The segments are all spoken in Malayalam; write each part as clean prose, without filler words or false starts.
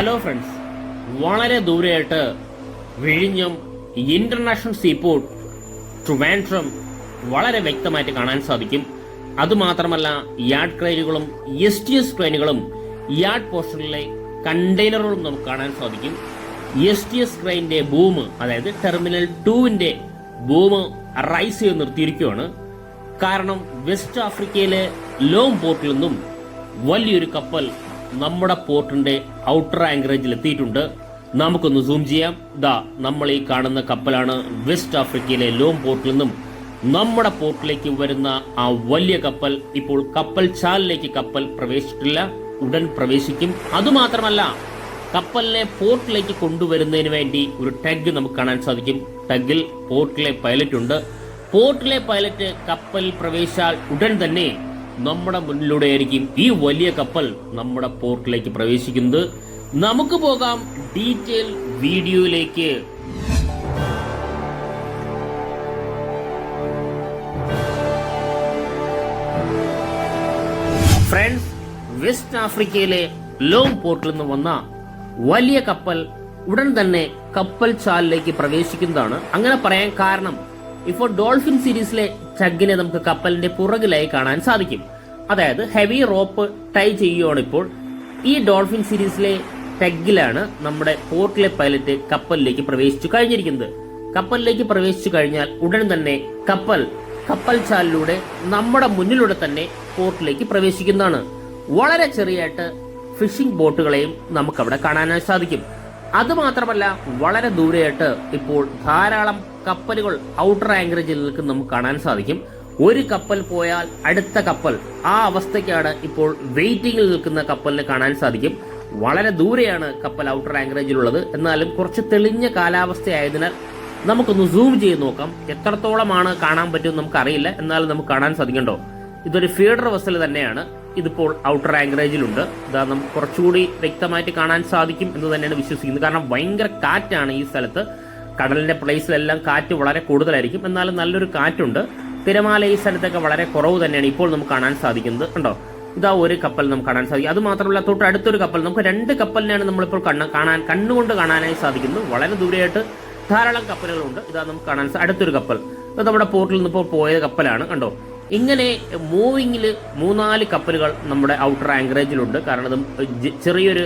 ഹലോ ഫ്രണ്ട്സ്, വളരെ ദൂരെയായിട്ട് വിഴിഞ്ഞം ഇന്റർനാഷണൽ സീപോർട്ട് ട്രിവാൻഡ്രം വളരെ വ്യക്തമായിട്ട് കാണാൻ സാധിക്കും. അതുമാത്രമല്ല, യാർഡ് ക്രെയിനുകളും STS ക്രെയിനുകളും യാർഡ് പോർഷനിലെ കണ്ടെയ്നറുകളും നമുക്ക് കാണാൻ സാധിക്കും. STS ക്രെയിനിന്റെ ബൂം, അതായത് ടെർമിനൽ 2-ന്റെ ബൂം റൈസ് ചെയ്ത് നിർത്തിയിരിക്കുകയാണ്. കാരണം വെസ്റ്റ് ആഫ്രിക്കയിലെ ലോങ് പോർട്ടിൽ നിന്നും വലിയൊരു കപ്പൽ നമ്മുടെ പോർട്ടിന്റെ ഔട്ടർ ആങ്കറേജിൽ എത്തിയിട്ടുണ്ട്. നമുക്കൊന്ന് സൂം ചെയ്യാം. നമ്മൾ ഈ കാണുന്ന കപ്പലാണ് വെസ്റ്റ് ആഫ്രിക്കയിലെ ലോങ് പോർട്ടിൽ നിന്നും നമ്മുടെ പോർട്ടിലേക്ക് വരുന്ന ആ വലിയ കപ്പൽ. ഇപ്പോൾ കപ്പൽ ചാലിലേക്ക് കപ്പൽ പ്രവേശിച്ചിട്ടില്ല, ഉടൻ പ്രവേശിക്കും. അതുമാത്രമല്ല, കപ്പലിനെ പോർട്ടിലേക്ക് കൊണ്ടുവരുന്നതിന് വേണ്ടി ഒരു ടഗ് നമുക്ക് കാണാൻ സാധിക്കും. ടഗിൽ പോർട്ടിലെ പൈലറ്റ് ഉണ്ട്. പോർട്ടിലെ പൈലറ്റ് കപ്പൽ പ്രവേശിച്ചാൽ ഉടൻ തന്നെ നമ്മുടെ മുന്നിലൂടെ ആയിരിക്കും ഈ വലിയ കപ്പൽ നമ്മുടെ പോർട്ടിലേക്ക് പ്രവേശിക്കുന്നത്. നമുക്ക് പോകാം ഡീറ്റെയിൽ വീഡിയോയിലേക്ക്. ഫ്രണ്ട്സ്, വെസ്റ്റ് ആഫ്രിക്കയിലെ ലോങ് പോർട്ടിൽ നിന്ന് വന്ന വലിയ കപ്പൽ ഉടൻ തന്നെ കപ്പൽ ചാലിലേക്ക് പ്രവേശിക്കുന്നതാണ്. അങ്ങനെ പറയാൻ കാരണം, ഇപ്പോൾ ഡോൾഫിൻ സീരീസിലെ ടഗിനെ നമുക്ക് കപ്പലിന്റെ പുറകിലായി കാണാൻ സാധിക്കും. അതായത് ഹെവി റോപ്പ് ടൈ ചെയ്യുകയാണ്. ഇപ്പോൾ ഈ ഡോൾഫിൻ സീരീസിലെ ടഗിലാണ് നമ്മുടെ പോർട്ടിലെ പൈലറ്റ് കപ്പലിലേക്ക് പ്രവേശിച്ചു കഴിഞ്ഞിരിക്കുന്നത്. കപ്പലിലേക്ക് പ്രവേശിച്ചു കഴിഞ്ഞാൽ ഉടൻ തന്നെ കപ്പൽ ചാലിലൂടെ നമ്മുടെ മുന്നിലൂടെ തന്നെ പോർട്ടിലേക്ക് പ്രവേശിക്കുന്നതാണ്. വളരെ ചെറിയായിട്ട് ഫിഷിംഗ് ബോട്ടുകളെയും നമുക്കവിടെ കാണാനായി സാധിക്കും. അതുമാത്രമല്ല, വളരെ ദൂരെയായിട്ട് ഇപ്പോൾ ധാരാളം കപ്പലുകൾ ഔട്ടർ ആങ്കറേജിൽ നിൽക്കുന്ന നമുക്ക് കാണാൻ സാധിക്കും. ഒരു കപ്പൽ പോയാൽ അടുത്ത കപ്പൽ, ആ അവസ്ഥയ്ക്കാണ് ഇപ്പോൾ വെയിറ്റിംഗിൽ നിൽക്കുന്ന കപ്പലിനെ കാണാൻ സാധിക്കും. വളരെ ദൂരെയാണ് കപ്പൽ ഔട്ടർ ആങ്കറേജിലുള്ളത്. എന്നാലും കുറച്ച് തെളിഞ്ഞ കാലാവസ്ഥയായതിനാൽ നമുക്കൊന്ന് സൂം ചെയ്ത് നോക്കാം. എത്രത്തോളമാണ് കാണാൻ പറ്റുമെന്ന് നമുക്കറിയില്ല, എന്നാലും നമുക്ക് കാണാൻ സാധിക്കണ്ടോ. ഇതൊരു ഫീഡർ വെസൽ തന്നെയാണ്. ഇതിപ്പോൾ ഔട്ടർ ആങ്കറേജിലുണ്ട്. നമുക്ക് കുറച്ചുകൂടി വ്യക്തമായിട്ട് കാണാൻ സാധിക്കും എന്ന് തന്നെയാണ് വിശ്വസിക്കുന്നത്. കാരണം ഭയങ്കര കാറ്റാണ് ഈ സ്ഥലത്ത്. കടലിന്റെ പ്ലേസിലെല്ലാം കാറ്റ് വളരെ കൂടുതലായിരിക്കും. എന്നാലും നല്ലൊരു കാറ്റുണ്ട്. തിരമാല ഈ സ്ഥലത്തൊക്കെ വളരെ കുറവ് തന്നെയാണ് ഇപ്പോൾ നമുക്ക് കാണാൻ സാധിക്കുന്നത്. കണ്ടോ, ഒരു കപ്പൽ നമുക്ക് കാണാൻ സാധിക്കും. അത് മാത്രമല്ല, തൊട്ട് അടുത്തൊരു കപ്പൽ, നമുക്ക് 2 കപ്പലിനെയാണ് നമ്മളിപ്പോൾ കണ്ണുകൊണ്ട് കാണാനായി സാധിക്കുന്നത്. വളരെ ദൂരെയായിട്ട് ധാരാളം കപ്പലുകളുണ്ട്. നമുക്ക് കാണാൻ അടുത്തൊരു കപ്പൽ, ഇത് നമ്മുടെ പോർട്ടിൽ നിന്ന് ഇപ്പോൾ പോയ കപ്പലാണ്. കണ്ടോ, ഇങ്ങനെ മൂവിങ്ങിൽ 3-4 കപ്പലുകൾ നമ്മുടെ ഔട്ടർ ആങ്കറേജിലുണ്ട്. കാരണം ചെറിയൊരു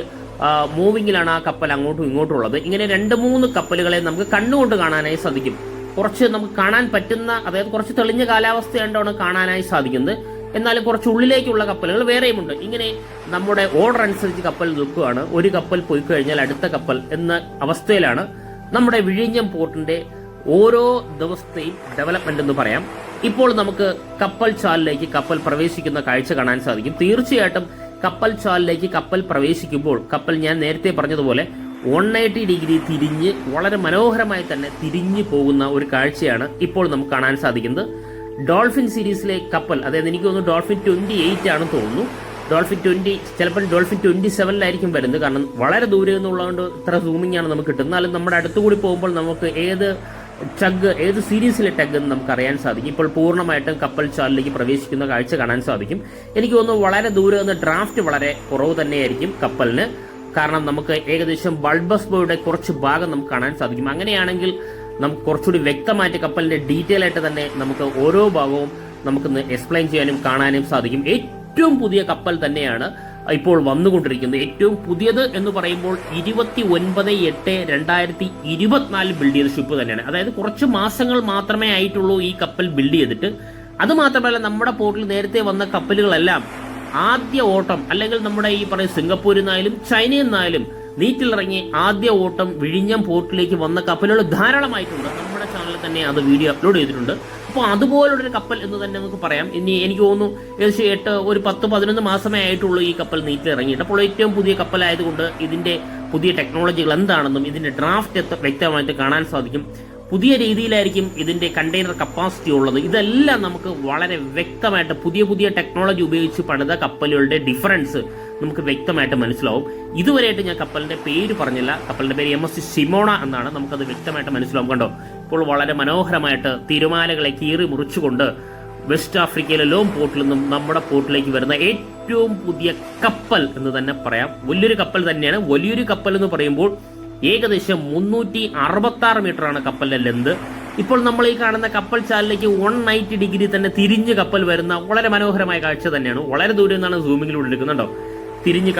മൂവിങ്ങിലാണ് ആ കപ്പൽ അങ്ങോട്ടും ഇങ്ങോട്ടും ഉള്ളത്. ഇങ്ങനെ 2-3 കപ്പലുകളെ നമുക്ക് കണ്ണുകൊണ്ട് കാണാനായി സാധിക്കും. കുറച്ച് നമുക്ക് കാണാൻ പറ്റുന്ന, അതായത് കുറച്ച് തെളിഞ്ഞ കാലാവസ്ഥയായിട്ടാണ് കാണാനായി സാധിക്കുന്നത്. എന്നാലും കുറച്ച് ഉള്ളിലേക്കുള്ള കപ്പലുകൾ വേറെയുമുണ്ട്. ഇങ്ങനെ നമ്മുടെ ഓർഡർ അനുസരിച്ച് കപ്പൽ നിൽക്കുകയാണ്. ഒരു കപ്പൽ പോയി കഴിഞ്ഞാൽ അടുത്ത കപ്പൽ എന്ന അവസ്ഥയിലാണ് നമ്മുടെ വിഴിഞ്ഞം പോർട്ടിന്റെ ഓരോ ദിവസത്തെയും ഡെവലപ്മെന്റ് എന്ന് പറയാം. ഇപ്പോൾ നമുക്ക് കപ്പൽ ചാലിലേക്ക് കപ്പൽ പ്രവേശിക്കുന്ന കാഴ്ച കാണാൻ സാധിക്കും. തീർച്ചയായിട്ടും കപ്പൽ ചാലിലേക്ക് കപ്പൽ പ്രവേശിക്കുമ്പോൾ കപ്പൽ, ഞാൻ നേരത്തെ പറഞ്ഞതുപോലെ, 180 ഡിഗ്രി തിരിഞ്ഞ് വളരെ മനോഹരമായി തന്നെ തിരിഞ്ഞു പോകുന്ന ഒരു കാഴ്ചയാണ് ഇപ്പോൾ നമുക്ക് കാണാൻ സാധിക്കുന്നത്. ഡോൾഫിൻ സീരീസിലെ കപ്പൽ, അതായത് എനിക്ക് തോന്നുന്നു ഡോൾഫിൻ 28 ആണെന്ന് തോന്നുന്നു. ഡോൾഫിൻ 20, ചിലപ്പോൾ ഡോൾഫിൻ 27-ലായിരിക്കും വരുന്നത്. കാരണം വളരെ ദൂരെ നിന്നുള്ളതുകൊണ്ട് ഇത്ര സൂമിംഗ് ആണ് നമുക്ക് കിട്ടുന്നത്. എന്നാലും നമ്മുടെ അടുത്തുകൂടി പോകുമ്പോൾ നമുക്ക് ഏത് സീരീസിലെ ടഗ് എന്ന് നമുക്ക് അറിയാൻ സാധിക്കും. ഇപ്പോൾ പൂർണ്ണമായിട്ടും കപ്പൽ ചാലിലേക്ക് പ്രവേശിക്കുന്ന കാഴ്ച കാണാൻ സാധിക്കും. എനിക്ക് തോന്നുന്നു വളരെ ദൂരെ നിന്ന് ഡ്രാഫ്റ്റ് വളരെ കുറവ് തന്നെയായിരിക്കും കപ്പലിന്. കാരണം നമുക്ക് ഏകദേശം ബൾബസ് ബോയുടെ കുറച്ച് ഭാഗം നമുക്ക് കാണാൻ സാധിക്കും. അങ്ങനെയാണെങ്കിൽ നമുക്ക് കുറച്ചുകൂടി വ്യക്തമായിട്ട് കപ്പലിന്റെ ഡീറ്റെയിൽ ആയിട്ട് തന്നെ നമുക്ക് ഓരോ ഭാഗവും നമുക്കൊന്ന് എക്സ്പ്ലെയിൻ ചെയ്യാനും കാണാനും സാധിക്കും. ഏറ്റവും പുതിയ കപ്പൽ തന്നെയാണ് ഇപ്പോൾ വന്നുകൊണ്ടിരിക്കുന്നത്. ഏറ്റവും പുതിയത് എന്ന് പറയുമ്പോൾ 29/8/2024 ബിൽഡ് ചെയ്ത ഷിപ്പ് തന്നെയാണ്. അതായത് കുറച്ച് മാസങ്ങൾ മാത്രമേ ആയിട്ടുള്ളൂ ഈ കപ്പൽ ബിൽഡ് ചെയ്തിട്ട്. അതുമാത്രമല്ല നമ്മുടെ പോർട്ടിൽ നേരത്തെ വന്ന കപ്പലുകളെല്ലാം ആദ്യ ഓട്ടം അല്ലെങ്കിൽ നമ്മുടെ ഈ പറയുന്ന സിംഗപ്പൂരിൽ നിന്നായാലും ചൈനയിൽ നിന്നായാലും നീറ്റിലിറങ്ങി ആദ്യ ഓട്ടം വിഴിഞ്ഞം പോർട്ടിലേക്ക് വന്ന കപ്പലുകൾ ധാരാളമായിട്ടുണ്ട്. നമ്മുടെ ചാനലിൽ തന്നെ അത് വീഡിയോ അപ്ലോഡ് ചെയ്തിട്ടുണ്ട്. അപ്പോൾ അതുപോലുള്ളൊരു കപ്പൽ എന്ന് തന്നെ നമുക്ക് പറയാം. ഇനി എനിക്ക് തോന്നുന്നു ഏകദേശം ഒരു 10-11 മാസമേ ആയിട്ടുള്ളൂ ഈ കപ്പൽ നീറ്റിലിറങ്ങിയിട്ട്. അപ്പോൾ ഏറ്റവും പുതിയ കപ്പലായതുകൊണ്ട് ഇതിന്റെ പുതിയ ടെക്നോളജികൾ എന്താണെന്നും ഇതിന്റെ ഡ്രാഫ്റ്റ് വ്യക്തമായിട്ട് കാണാൻ സാധിക്കും. പുതിയ രീതിയിലായിരിക്കും ഇതിന്റെ കണ്ടെയ്നർ കപ്പാസിറ്റി ഉള്ളത്. ഇതെല്ലാം നമുക്ക് വളരെ വ്യക്തമായിട്ട് പുതിയ ടെക്നോളജി ഉപയോഗിച്ച് പണിത കപ്പലുകളുടെ ഡിഫറൻസ് നമുക്ക് വ്യക്തമായിട്ട് മനസ്സിലാവും. ഇതുവരെയായിട്ട് ഞാൻ കപ്പലിന്റെ പേര് പറഞ്ഞില്ല. കപ്പലിന്റെ പേര് MSC ഷിമോണ എന്നാണ്. നമുക്കത് വ്യക്തമായിട്ട് മനസ്സിലാവും. കണ്ടോ, ഇപ്പോൾ വളരെ മനോഹരമായിട്ട് തിരമാലകളെ കീറി മുറിച്ചുകൊണ്ട് വെസ്റ്റ് ആഫ്രിക്കയിലെ ലോം പോർട്ടിൽ നിന്നും നമ്മുടെ പോർട്ടിലേക്ക് വരുന്ന ഏറ്റവും പുതിയ കപ്പൽ എന്ന് തന്നെ പറയാം. വലിയൊരു കപ്പൽ തന്നെയാണ്. വലിയൊരു കപ്പൽ എന്ന് പറയുമ്പോൾ ഏകദേശം 366 മീറ്ററാണ് കപ്പലിന്റെ ലെന്ത്. ഇപ്പോൾ നമ്മൾ ഈ കാണുന്ന കപ്പൽ ചാലിലേക്ക് 190 ഡിഗ്രി തന്നെ തിരിഞ്ഞ് കപ്പൽ വരുന്ന വളരെ മനോഹരമായ കാഴ്ച തന്നെയാണ്. വളരെ ദൂരെ നിന്നാണ് സൂമിങ്ങിലൂടെ എടുക്കുന്നുണ്ടോ. തിരിഞ്ഞ്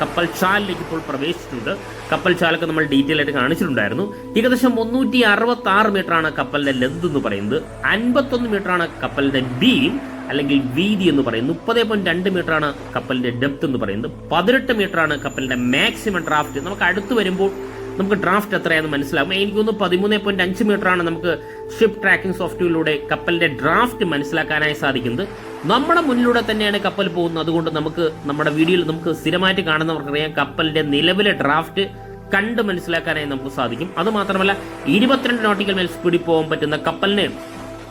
കപ്പൽ ചാലിലേക്ക് ഇപ്പോൾ പ്രവേശിച്ചിട്ടുണ്ട്. കപ്പൽ ചാലൊക്കെ നമ്മൾ ഡീറ്റെയിൽ ആയിട്ട് കാണിച്ചിട്ടുണ്ടായിരുന്നു. ഏകദേശം 366 മീറ്ററാണ് കപ്പലിന്റെ ലെന്ത് എന്ന് പറയുന്നത്. 51 മീറ്ററാണ് കപ്പലിന്റെ ബീം അല്ലെങ്കിൽ വീതി എന്ന് പറയുന്നത്. 30.2 മീറ്ററാണ് കപ്പലിന്റെ ഡെപ്ത് എന്ന് പറയുന്നത്. 18 മീറ്ററാണ് കപ്പലിന്റെ മാക്സിമം ഡ്രാഫ്റ്റ്. നമുക്ക് അടുത്ത് വരുമ്പോൾ നമുക്ക് ഡ്രാഫ്റ്റ് എത്രയാണെന്ന് മനസ്സിലാകും. എനിക്കൊന്ന് 13.5 മീറ്ററാണ് നമുക്ക് ഷിപ്പ് ട്രാക്കിംഗ് സോഫ്റ്റ്വെയറിലൂടെ കപ്പലിന്റെ ഡ്രാഫ്റ്റ് മനസ്സിലാക്കാനായി സാധിക്കുന്നത്. നമ്മുടെ മുന്നിലൂടെ തന്നെയാണ് കപ്പൽ പോകുന്നത്. അതുകൊണ്ട് നമുക്ക് നമ്മുടെ വീഡിയോയിൽ നമുക്ക് സ്ഥിരമായിട്ട് കാണുന്നവർക്കറിയാം കപ്പലിന്റെ നിലവിലെ ഡ്രാഫ്റ്റ് കണ്ട് മനസ്സിലാക്കാനായി നമുക്ക് സാധിക്കും. അതുമാത്രമല്ല 22 നോട്ടിക്കൽ മൈൽ സ്പീഡിൽ പോകാൻ പറ്റുന്ന കപ്പലിന്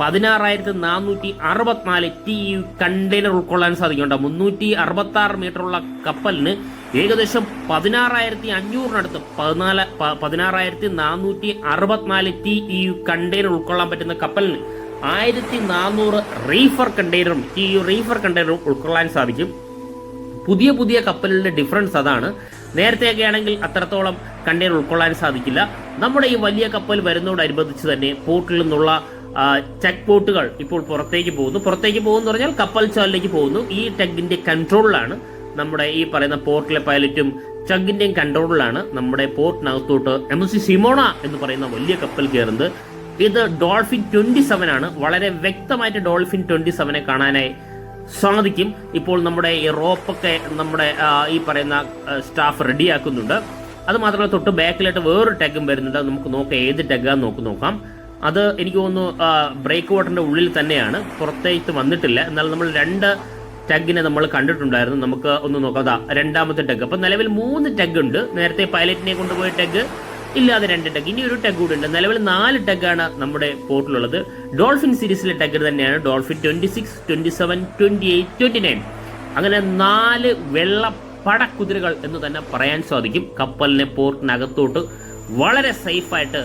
16,464 TEU കണ്ടെയ്നർ ഉൾക്കൊള്ളാൻ സാധിക്കുന്നുണ്ട്. 366 മീറ്ററുള്ള കപ്പലിന് ഏകദേശം 16,500 16,464 TEU കണ്ടെയ്നർ ഉൾക്കൊള്ളാൻ പറ്റുന്ന കപ്പലിന് 1,400 റീഫർ കണ്ടെയ്നറും TEU റീഫർ കണ്ടെയ്നറും ഉൾക്കൊള്ളാൻ സാധിക്കും. പുതിയ കപ്പലുകളുടെ ഡിഫറൻസ് അതാണ്. നേരത്തെയൊക്കെ ആണെങ്കിൽ അത്രത്തോളം കണ്ടെയ്നർ ഉൾക്കൊള്ളാൻ സാധിക്കില്ല. നമ്മുടെ ഈ വലിയ കപ്പൽ വരുന്നതോടനുബന്ധിച്ച് തന്നെ പോർട്ടിൽ നിന്നുള്ള ചെക്ക് ബോട്ടുകൾ ഇപ്പോൾ പുറത്തേക്ക് പോകുന്നു പറഞ്ഞാൽ കപ്പൽ ചാലിലേക്ക് പോകുന്നു. ഈ ടെഗിന്റെ കൺട്രോളിലാണ് നമ്മുടെ ഈ പറയുന്ന പോർട്ടിലെ പൈലറ്റും ചഗിന്റെയും കൺട്രോളിലാണ് നമ്മുടെ പോർട്ടിനകത്തോട്ട് MSC ഷിമോണ എന്ന് പറയുന്ന വലിയ കപ്പൽ കയറുന്നത്. ഇത് ഡോൾഫിൻ 27 ആണ്. വളരെ വ്യക്തമായിട്ട് ഡോൾഫിൻ 27 കാണാനായി സാധിക്കും. ഇപ്പോൾ നമ്മുടെ ഈ റോപ്പൊക്കെ നമ്മുടെ ഈ പറയുന്ന സ്റ്റാഫ് റെഡിയാക്കുന്നുണ്ട്. അത് മാത്രമല്ല തൊട്ട് ബാക്കിലായിട്ട് വേറൊരു ടെഗും വരുന്നുണ്ട്. നമുക്ക് നോക്കാം ഏത് ടെഗാന്ന് നോക്കാം. അത് എനിക്ക് തോന്നുന്നു ബ്രേക്ക് വാട്ടറിന്റെ ഉള്ളിൽ തന്നെയാണ്, പുറത്തേക്ക് വന്നിട്ടില്ല. എന്നാൽ നമ്മൾ 2 ടെഗിനെ നമ്മൾ കണ്ടിട്ടുണ്ടായിരുന്നു. നമുക്ക് ഒന്ന് നോക്കാം. രണ്ടാമത്തെ ടെഗ്. അപ്പൊ നിലവിൽ 3 ടെഗ് ഉണ്ട്. നേരത്തെ പൈലറ്റിനെ കൊണ്ടുപോയ ടെഗ് ഇല്ലാതെ 2 ടെഗ്, ഇനി ഒരു ടെഗ് കൂടി ഉണ്ട്. നിലവിൽ 4 ടെഗാണ് നമ്മുടെ പോർട്ടിലുള്ളത്. ഡോൾഫിൻ സീരീസിലെ ടെഗ് തന്നെയാണ് ഡോൾഫിൻ 26, 27, 28, 29. അങ്ങനെ 4 വെള്ള പടക്കുതിരകൾ എന്ന് തന്നെ പറയാൻ സാധിക്കും. കപ്പലിനെ പോർട്ടിനകത്തോട്ട് വളരെ സേഫായിട്ട്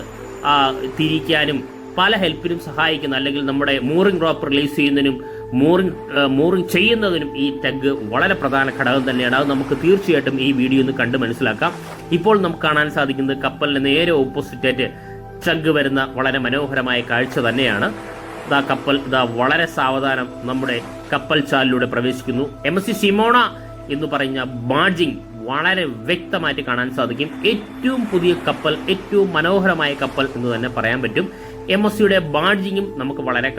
തിരിക്കാനും പല ഹെൽപ്പിനും സഹായിക്കുന്ന, അല്ലെങ്കിൽ നമ്മുടെ മൂറിംഗ് റോപ്പ് റിലീസ് ചെയ്യുന്നതിനും മൂറിംഗ് ചെയ്യുന്നതിനും ഈ ടെഗ് വളരെ പ്രധാന ഘടകം തന്നെയാണ്. അത് നമുക്ക് തീർച്ചയായിട്ടും ഈ വീഡിയോ ഒന്ന് കണ്ട് മനസ്സിലാക്കാം. ഇപ്പോൾ നമുക്ക് കാണാൻ സാധിക്കുന്നത് കപ്പലിന് നേരെ ഓപ്പോസിറ്റായിട്ട് ടെഗ് വരുന്ന വളരെ മനോഹരമായ കാഴ്ച തന്നെയാണ്. കപ്പൽ വളരെ സാവധാനം നമ്മുടെ കപ്പൽ ചാലിലൂടെ പ്രവേശിക്കുന്നു. MSC ഷിമോണ എന്ന് പറഞ്ഞ ബാഡ്ജിങ് വളരെ വ്യക്തമായിട്ട് കാണാൻ സാധിക്കും. ഏറ്റവും പുതിയ കപ്പൽ, ഏറ്റവും മനോഹരമായ കപ്പൽ എന്ന് തന്നെ പറയാൻ പറ്റും. MSCയുടെ ബാഡ്ജിങ്ങും നമുക്ക് വളരെ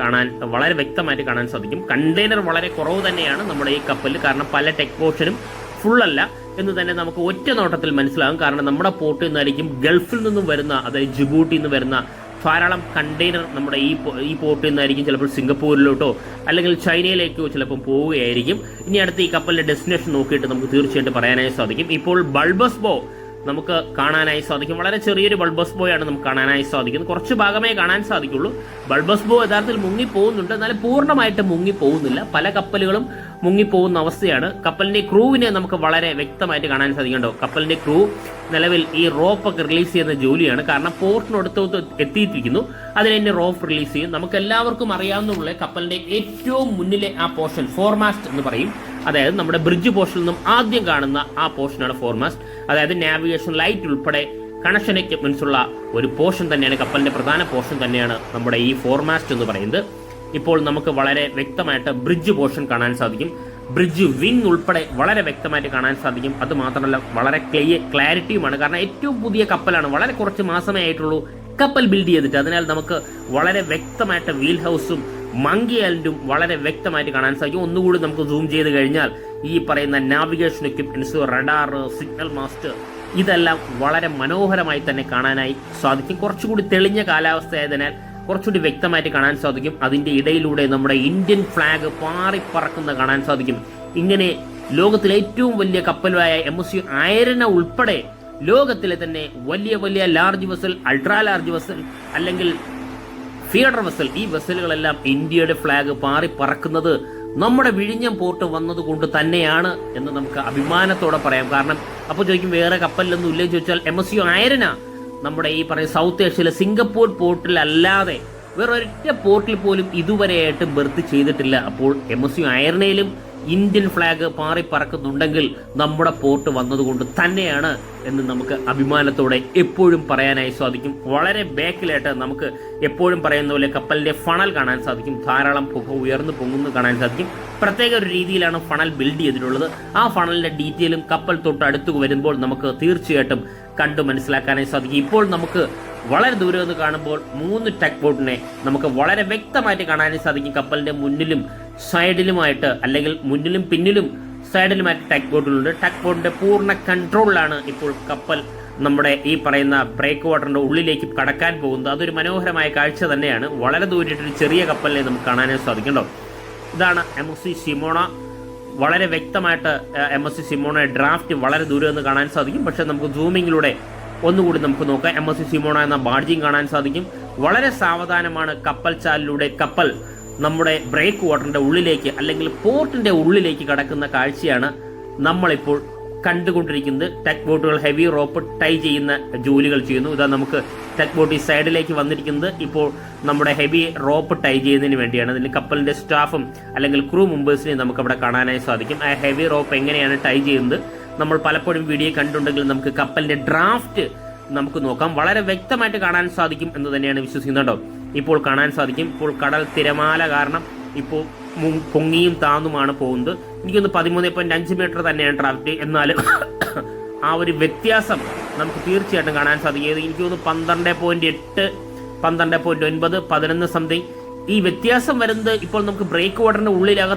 വ്യക്തമായിട്ട് കാണാൻ സാധിക്കും. കണ്ടെയ്നർ വളരെ കുറവ് തന്നെയാണ് നമ്മുടെ ഈ കപ്പലിൽ. കാരണം പല ടെക് പോർഷനും ഫുള്ളല്ല എന്ന് തന്നെ നമുക്ക് ഒറ്റ നോട്ടത്തിൽ മനസ്സിലാകും. കാരണം നമ്മുടെ പോർട്ടിൽ നിന്നായിരിക്കും ഗൾഫിൽ നിന്നും വരുന്ന, അതായത് ജിബൂട്ടിയിൽ നിന്ന് വരുന്ന ധാരാളം കണ്ടെയ്നർ നമ്മുടെ ഈ പോർട്ടിൽ നിന്നായിരിക്കും ചിലപ്പോൾ സിംഗപ്പൂരിലോട്ടോ അല്ലെങ്കിൽ ചൈനയിലേക്കോ ചിലപ്പോൾ പോവുകയായിരിക്കും. ഇനി അടുത്ത ഈ കപ്പലിന്റെ ഡെസ്റ്റിനേഷൻ നോക്കിയിട്ട് നമുക്ക് തീർച്ചയായിട്ടും പറയാനായി സാധിക്കും. ഇപ്പോൾ ബൾബസ് ബോ നമുക്ക് കാണാനായി സാധിക്കും. വളരെ ചെറിയൊരു ബൾബസ് ബോയാണ് നമുക്ക് കാണാനായി സാധിക്കുന്നത്. കുറച്ച് ഭാഗമേ കാണാൻ സാധിക്കുള്ളൂ. ബൾബസ് ബോ യഥാർത്ഥത്തിൽ മുങ്ങിപ്പോകുന്നുണ്ട്, എന്നാലും പൂർണ്ണമായിട്ട് മുങ്ങിപ്പോകുന്നില്ല. പല കപ്പലുകളും മുങ്ങിപ്പോകുന്ന അവസ്ഥയാണ്. കപ്പലിന്റെ ക്രൂവിനെ നമുക്ക് വളരെ വ്യക്തമായിട്ട് കാണാൻ സാധിക്കുന്നുണ്ടോ. കപ്പലിന്റെ ക്രൂ നിലവിൽ ഈ റോപ്പൊക്കെ റിലീസ് ചെയ്യുന്ന ജോലിയാണ്. കാരണം പോർട്ടിനടുത്ത് എത്തിയിരിക്കുന്നു, അതിന് തന്നെ റോപ്പ് റിലീസ് ചെയ്യും. നമുക്ക് എല്ലാവർക്കും അറിയാവുന്ന കപ്പലിന്റെ ഏറ്റവും മുന്നിലെ ആ പോർഷൻ ഫോർമാസ്റ്റ് എന്ന് പറയും. അതായത് നമ്മുടെ ബ്രിഡ്ജ് പോർഷനിൽ നിന്നും ആദ്യം കാണുന്ന ആ പോർഷനാണ് ഫോർമാസ്റ്റ്. അതായത് നാവിഗേഷൻ ലൈറ്റ് ഉൾപ്പെടെ കണക്ഷൻ എക്യുപ്മെന്റ്സ് ഉള്ള ഒരു പോർഷൻ തന്നെയാണ്, കപ്പലിന്റെ പ്രധാന പോർഷൻ തന്നെയാണ് നമ്മുടെ ഈ ഫോർമാസ്റ്റ് എന്ന് പറയുന്നത്. ഇപ്പോൾ നമുക്ക് വളരെ വ്യക്തമായിട്ട് ബ്രിഡ്ജ് പോർഷൻ കാണാൻ സാധിക്കും. ബ്രിഡ്ജ് വിങ് ഉൾപ്പെടെ വളരെ വ്യക്തമായിട്ട് കാണാൻ സാധിക്കും. അത് മാത്രമല്ല വളരെ ക്ലാരിറ്റിയുമാണ്. കാരണം ഏറ്റവും പുതിയ കപ്പലാണ്, വളരെ കുറച്ച് മാസമേ ആയിട്ടുള്ളൂ കപ്പൽ ബിൽഡ് ചെയ്തിട്ട്. അതിനാൽ നമുക്ക് വളരെ വ്യക്തമായിട്ട് വീൽ ഹൗസും മങ്കി ഐലൻഡും വളരെ വ്യക്തമായിട്ട് കാണാൻ സാധിക്കും. ഒന്നുകൂടി നമുക്ക് സൂം ചെയ്ത് കഴിഞ്ഞാൽ ഈ പറയുന്ന navigation equipments, radar, signal master ഇതെല്ലാം വളരെ മനോഹരമായി തന്നെ കാണാനായി സാധിക്കും. കുറച്ചുകൂടി തെളിഞ്ഞ കാലാവസ്ഥയായതിനാൽ കുറച്ചുകൂടി വ്യക്തമായിട്ട് കാണാൻ സാധിക്കും. അതിന്റെ ഇടയിലൂടെ നമ്മുടെ ഇന്ത്യൻ ഫ്ലാഗ് പാറിപ്പറക്കുന്ന കാണാൻ സാധിക്കും. ഇങ്ങനെ ലോകത്തിലെ ഏറ്റവും വലിയ കപ്പലായ MSC ഐരന ഉൾപ്പെടെ ലോകത്തിലെ തന്നെ വലിയ വലിയ large vessel, ultra large vessel അല്ലെങ്കിൽ ഫീഡർ വെസൽ, ഈ വെസലുകളെല്ലാം ഇന്ത്യയുടെ ഫ്ലാഗ് പാറിപ്പറക്കുന്നത് നമ്മുടെ വിഴിഞ്ഞം പോർട്ട് വന്നതുകൊണ്ട് തന്നെയാണ് എന്ന് നമുക്ക് അഭിമാനത്തോടെ പറയാം. കാരണം അപ്പോൾ ചോദിക്കും വേറെ കപ്പലിലൊന്നും ഇല്ലെന്ന് ചോദിച്ചാൽ MSC ഐരന നമ്മുടെ ഈ പറയുന്ന സൗത്ത് ഏഷ്യയിലെ സിംഗപ്പൂർ പോർട്ടിലല്ലാതെ വേറെ ഒരൊറ്റ പോർട്ടിൽ പോലും ഇതുവരെയായിട്ട് ബർത്ത് ചെയ്തിട്ടില്ല. അപ്പോൾ MSC ഐരനയിലും ഇന്ത്യൻ ഫ്ലാഗ് പാറിപ്പറക്കുന്നുണ്ടെങ്കിൽ നമ്മുടെ പോർട്ട് വന്നതുകൊണ്ട് തന്നെയാണ് എന്ന് നമുക്ക് അഭിമാനത്തോടെ എപ്പോഴും പറയാനായി സാധിക്കും. വളരെ ബാക്കിലായിട്ട് നമുക്ക് എപ്പോഴും പറയുന്ന പോലെ കപ്പലിന്റെ ഫണൽ കാണാൻ സാധിക്കും. ധാരാളം പുക ഉയർന്നു പൊങ്ങുന്നു കാണാൻ സാധിക്കും. പ്രത്യേക ഒരു രീതിയിലാണ് ഫണൽ ബിൽഡ് ചെയ്തിട്ടുള്ളത്. ആ ഫണലിന്റെ ഡീറ്റെയിലും കപ്പൽ തൊട്ട് അടുത്ത് വരുമ്പോൾ നമുക്ക് തീർച്ചയായിട്ടും കണ്ടു മനസ്സിലാക്കാനായി സാധിക്കും. ഇപ്പോൾ നമുക്ക് വളരെ ദൂരെ നിന്ന് കാണുമ്പോൾ 3 ടഗ് ബോട്ടിനെ നമുക്ക് വളരെ വ്യക്തമായിട്ട് കാണാനായി സാധിക്കും. കപ്പലിന്റെ മുന്നിലും സൈഡിലുമായിട്ട് അല്ലെങ്കിൽ മുന്നിലും പിന്നിലും സൈഡിലുമായിട്ട് ടഗ് ബോട്ടുകളുണ്ട്. ടഗ് ബോട്ടിന്റെ പൂർണ്ണ കൺട്രോളിലാണ് ഇപ്പോൾ കപ്പൽ നമ്മുടെ ഈ പറയുന്ന ബ്രേക്ക് വാട്ടറിന്റെ ഉള്ളിലേക്ക് കടക്കാൻ പോകുന്നത്. അതൊരു മനോഹരമായ കാഴ്ച തന്നെയാണ്. വളരെ ദൂരമായിട്ടൊരു ചെറിയ കപ്പലിനെ നമുക്ക് കാണാനായി സാധിക്കണ്ടോ. ഇതാണ് MSC സിമോണ. വളരെ വ്യക്തമായിട്ട് MSC സിമോണ ഡ്രാഫ്റ്റ് വളരെ ദൂരെ നിന്ന് കാണാൻ സാധിക്കും. പക്ഷെ നമുക്ക് സൂമിങ്ങിലൂടെ ഒന്നുകൂടി നമുക്ക് നോക്കാം. MSC സിമോണ എന്ന ബാഡ്ജിങ് കാണാൻ സാധിക്കും. വളരെ സാവധാനമാണ് കപ്പൽ ചാലിലൂടെ കപ്പൽ നമ്മുടെ ബ്രേക്ക് വാട്ടറിന്റെ ഉള്ളിലേക്ക് അല്ലെങ്കിൽ പോർട്ടിന്റെ ഉള്ളിലേക്ക് കടക്കുന്ന കാഴ്ചയാണ് നമ്മളിപ്പോൾ കണ്ടുകൊണ്ടിരിക്കുന്നത്. ടഗ് ബോട്ടുകൾ ഹെവി റോപ്പ് ടൈ ചെയ്യുന്ന ജോലികൾ ചെയ്യുന്നു. ഇതാ നമുക്ക് ടഗ് ബോട്ട് ഈ സൈഡിലേക്ക് വന്നിരിക്കുന്നത് ഇപ്പോൾ നമ്മുടെ ഹെവി റോപ്പ് ടൈ ചെയ്യുന്നതിന് വേണ്ടിയാണ്. ഇതിൽ കപ്പലിന്റെ സ്റ്റാഫും അല്ലെങ്കിൽ ക്രൂ മെമ്പേഴ്സിനെയും നമുക്ക് അവിടെ കാണാനായി സാധിക്കും. ആ ഹെവി റോപ്പ് എങ്ങനെയാണ് ടൈ ചെയ്യുന്നത് നമ്മൾ പലപ്പോഴും വീഡിയോ കണ്ടിട്ടുണ്ടെങ്കിൽ നമുക്ക് കപ്പലിന്റെ ഡ്രാഫ്റ്റ് നമുക്ക് നോക്കാം. വളരെ വ്യക്തമായിട്ട് കാണാൻ സാധിക്കും എന്ന് തന്നെയാണ് വിശ്വസിക്കുന്നുണ്ടോ. ഇപ്പോൾ കാണാൻ സാധിക്കും. ഇപ്പോൾ കടൽ തിരമാല കാരണം ഇപ്പോൾ പൊങ്ങിയും താന്നുമാണ് പോകുന്നത്. എനിക്കൊന്ന് 13.5 മീറ്റർ തന്നെയാണ് ഡ്രാഫ്റ്റ്. എന്നാലും ആ ഒരു വ്യത്യാസം നമുക്ക് തീർച്ചയായിട്ടും കാണാൻ സാധിക്കും. എനിക്ക് തോന്നുന്നു 12.8, 12.9, 11 സംതിങ് ഈ വ്യത്യാസം വരുന്നത് ഇപ്പോൾ നമുക്ക് ബ്രേക്ക് വാട്ടറിന്റെ